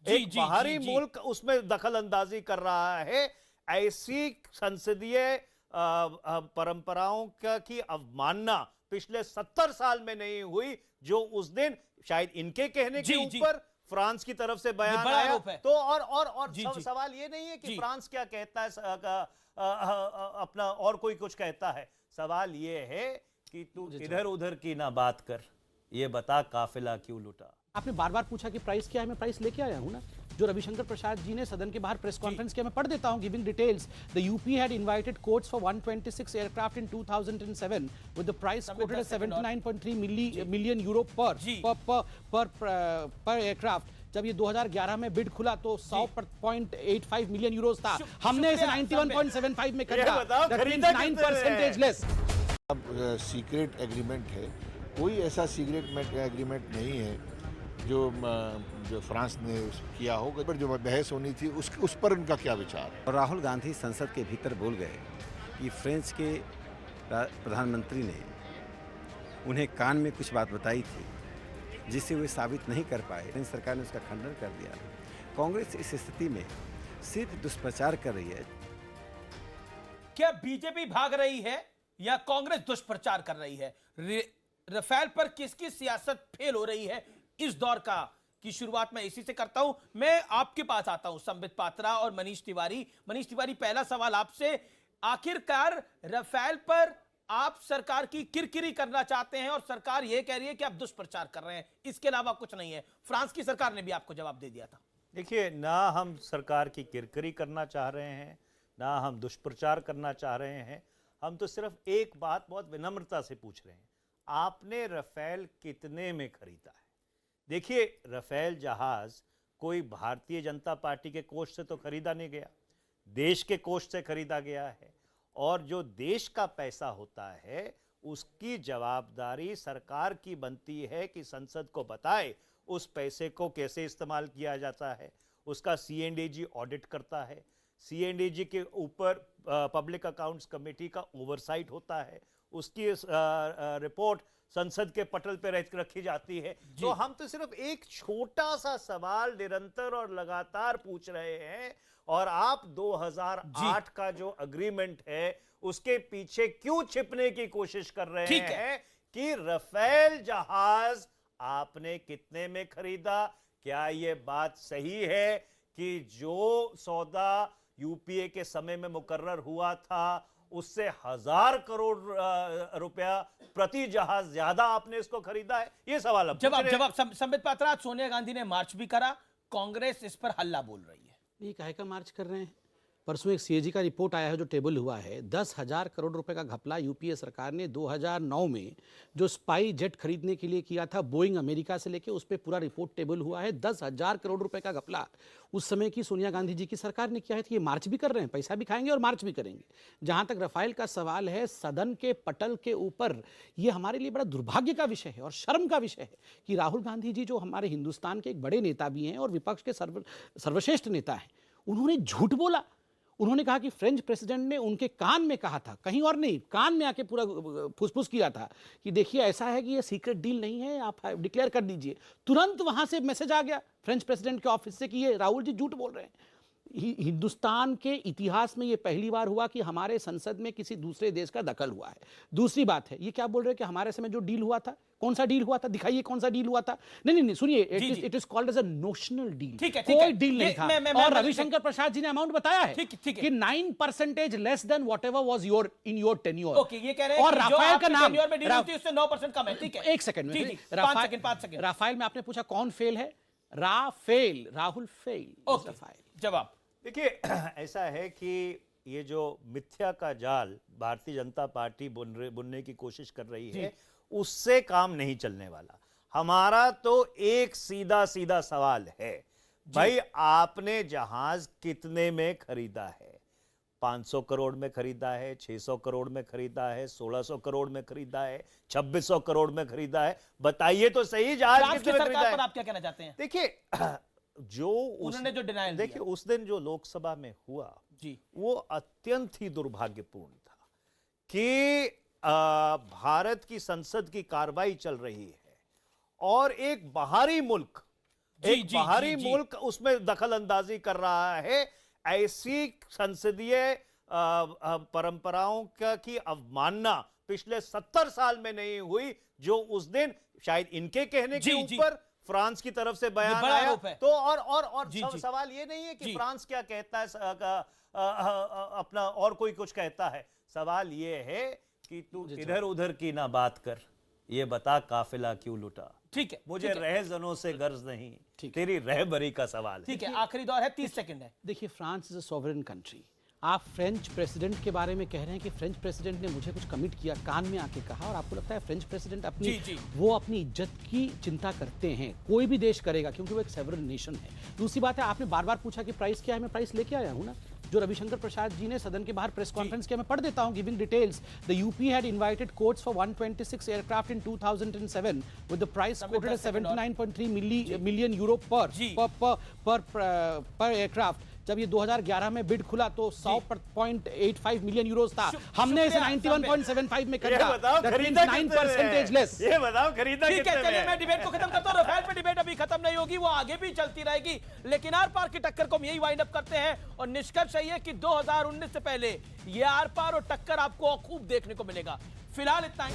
मुल्क उसमें दखल अंदाजी कर रहा है। ऐसी संसदीय परंपराओं की अवमानना पिछले 70 साल में नहीं हुई जो उस दिन शायद इनके कहने के ऊपर फ्रांस की तरफ से बयान आया। तो और सवाल ये नहीं है कि फ्रांस क्या कहता है अपना और कोई कुछ कहता है। सवाल ये है कि तू इधर उधर की ना बात कर, ये बता काफिला क्यों लुटा। आपने बार बार पूछा कि प्राइस क्या है, मैं प्राइस लेके आया हूं ना, जो रविशंकर प्रसाद जी ने सदन के बाहर प्रेस कॉन्फ्रेंस किया, मैं पढ़ देता हूं। Giving details, the UP had invited quotes for 126 aircraft in 2007 with the price quoted at 79.3 million euro per aircraft. जब ये 2011 में बिड खुला तो 100.85 मिलियन यूरोस था, हमने इसे 91.75 में कर दिया, दैट मींस 9% लेस। अब सीक्रेट एग्रीमेंट है, कोई ऐसा सीक्रेट एग्रीमेंट नहीं है जो फ्रांस ने किया होगा, पर जो बहस होनी थी उस पर उनका क्या विचार है। और राहुल गांधी संसद के भीतर बोल गए कि फ्रांस के प्रधानमंत्री ने उन्हें कान में कुछ बात बताई थी जिसे वे साबित नहीं कर पाए। फ्रांस सरकार ने उसका खंडन कर दिया। कांग्रेस इस स्थिति में सिर्फ दुष्प्रचार कर रही है। क्या बीजेपी भाग रही है या कांग्रेस दुष्प्रचार कर रही है? राफेल पर किसकी सियासत फेल हो रही है इस दौर का की शुरुआत मैं इसी से करता हूं। मैं आपके पास आता हूं संबित पात्रा और मनीष तिवारी। मनीष तिवारी, पहला सवाल आपसे, आखिरकार राफेल पर आप सरकार की किरकिरी करना चाहते हैं और सरकार यह कह रही है कि आप दुष्प्रचार कर रहे हैं, इसके अलावा कुछ नहीं है। फ्रांस की सरकार ने भी आपको जवाब दे दिया था। देखिए, ना हम सरकार की किरकिरी करना चाह रहे हैं, ना हम दुष्प्रचार करना चाह रहे हैं। हम तो सिर्फ एक बात बहुत विनम्रता से पूछ रहे हैं, आपने राफेल कितने में खरीदा है? देखिए, राफेल जहाज कोई भारतीय जनता पार्टी के कोष से तो खरीदा नहीं गया, देश के कोष से खरीदा गया है और जो देश का पैसा होता है उसकी जवाबदारी सरकार की बनती है कि संसद को बताए उस पैसे को कैसे इस्तेमाल किया जाता है। उसका CNDG ऑडिट करता है, CNDG के ऊपर पब्लिक अकाउंट्स कमेटी का ओवरसाइट होता है, उसकी रिपोर्ट संसद के पटल पे रखी जाती है। तो हम तो सिर्फ एक छोटा सा सवाल निरंतर और लगातार पूछ रहे हैं, और आप 2008 का जो अग्रीमेंट है उसके पीछे क्यों छिपने की कोशिश कर रहे हैं कि राफेल जहाज आपने कितने में खरीदा? क्या ये बात सही है कि जो सौदा यूपीए के समय में मुकर्रर हुआ था उससे 1000 करोड़ रुपया प्रति जहाज ज्यादा आपने इसको खरीदा है? ये सवाल अब जवाब संबित पात्रा, सोनिया गांधी ने मार्च भी करा, कांग्रेस इस पर हल्ला बोल रही है। ये काहे का मार्च कर रहे हैं? परसों एक CAG का रिपोर्ट आया है जो टेबल हुआ है, 10,000 करोड़ रुपए का घपला यूपीए सरकार ने 2009 में जो स्पाई जेट खरीदने के लिए किया था बोइंग अमेरिका से लेके, उस पर पूरा रिपोर्ट टेबल हुआ है। 10,000 करोड़ रुपए का घपला उस समय की सोनिया गांधी जी की सरकार ने किया है। तो ये मार्च भी कर रहे हैं, पैसा भी खाएंगे और मार्च भी करेंगे। जहां तक राफेल का सवाल है, सदन के पटल के ऊपर ये हमारे लिए बड़ा दुर्भाग्य का विषय है और शर्म का विषय है कि राहुल गांधी जी जो हमारे हिंदुस्तान के एक बड़े नेता भी हैं और विपक्ष के सर्वश्रेष्ठ नेता हैं, उन्होंने झूठ बोला। उन्होंने कहा कि फ्रेंच प्रेसिडेंट ने उनके कान में कहा था, कहीं और नहीं, कान में आके पूरा फुसफुस किया था कि देखिए ऐसा है कि ये सीक्रेट डील नहीं है, आप डिक्लेयर कर दीजिए। तुरंत वहां से मैसेज आ गया फ्रेंच प्रेसिडेंट के ऑफिस से कि ये राहुल जी झूठ बोल रहे हैं। हिंदुस्तान के इतिहास में ये पहली बार हुआ कि हमारे संसद में किसी दूसरे देश का दखल हुआ है। दूसरी बात है, ये क्या बोल रहे हैं कि हमारे समय जो डील हुआ था, कौन सा डील हुआ था, दिखाइए कौन सा डील हुआ था। नहीं सुनिए, it is called as a notional deal, कोई डील नहीं था। और रविशंकर प्रसाद जी ने अमाउंट बताया है कि 9% less than whatever was your in your tenure. Okay, ये कह रहे हैं और राफेल का नाम टेन्योर में डील होती है उससे 9% कम है। ठीक है, एक सेकंड में, 5 सेकंड। राफेल में आपने पूछा कौन फेल है? Rafale, Rahul fail. जवाब देखिए, ऐसा है कि ये जो मिथ्या का जाल भारतीय जनता पार्टी बुनने की कोशिश कर रही है, उससे काम नहीं चलने वाला। हमारा तो एक सीधा सीधा सवाल है, भाई आपने जहाज कितने में खरीदा है? 500 करोड़ में खरीदा है, 600 करोड़ में खरीदा है, 1600 करोड़ में खरीदा है, 2600 करोड़ में खरीदा है? बताइए तो सही, जहाज कितने में खरीदा है? आप क्या कहना चाहते हैं? देखिए, जो उन्होंने जो डिनायल देखिए उस दिन जो लोकसभा में हुआ जी, वो अत्यंत ही दुर्भाग्यपूर्ण था कि भारत की संसद की कार्रवाई चल रही है और एक बाहरी मुल्क मुल्क उसमें दखल अंदाजी कर रहा है। ऐसी संसदीय परंपराओं की अवमानना पिछले 70 साल में नहीं हुई, जो उस दिन शायद इनके कहने के ऊपर फ्रांस की तरफ से बयान आया। तो और सवाल ये नहीं है कि फ्रांस क्या कहता है अपना और कोई कुछ कहता है। सवाल ये है कि तू इधर उधर की ना बात कर, ये बता काफिला क्यों लुटा। ठीक है, मुझे रहजनों से गर्ज नहीं, तेरी रहबरी का सवाल है। ठीक है, आखिरी दौर है, 30 सेकंड है। देखिए, France is a sovereign country. आप फ्रेंच प्रेसिडेंट के बारे में कह रहे हैं कि फ्रेंच प्रेसिडेंट ने मुझे कुछ कमिट किया, कान में आके कहा, और आपको लगता है फ्रेंच प्रेसिडेंट वो अपनी इज्जत की चिंता करते हैं? कोई भी देश करेगा, क्योंकि वो एक सॉवरेन नेशन है। दूसरी बात है, आपने बार बार पूछा कि प्राइस क्या है, मैं प्राइस लेके आया हूं ना, जो रविशंकर प्रसाद जी ने सदन के बाहर प्रेस कॉन्फ्रेंस किया, मैं पढ़ देता हूं, giving details. The UP had invited quotes for 126 aircraft in 2007 with the price quoted at 79.3 million euro per aircraft. जब ये 2011 में बिड खुला तो 100.85 मिलियन यूरोस था, हमने इसे 91.75 में खरीदा। That means 9% less. ये बताओ खरीदा कितने में? ठीक है, चलिए मैं डिबेट को खत्म करता हूं। राफेल पे डिबेट अभी खत्म नहीं होगी, वो आगे भी चलती रहेगी, लेकिन आर पार की टक्कर को हम यही वाइंड अप करते हैं और निष्कर्ष यही है कि 2019 से पहले ये आर पार और टक्कर आपको खूब देखने को मिलेगा। फिलहाल इतना ही।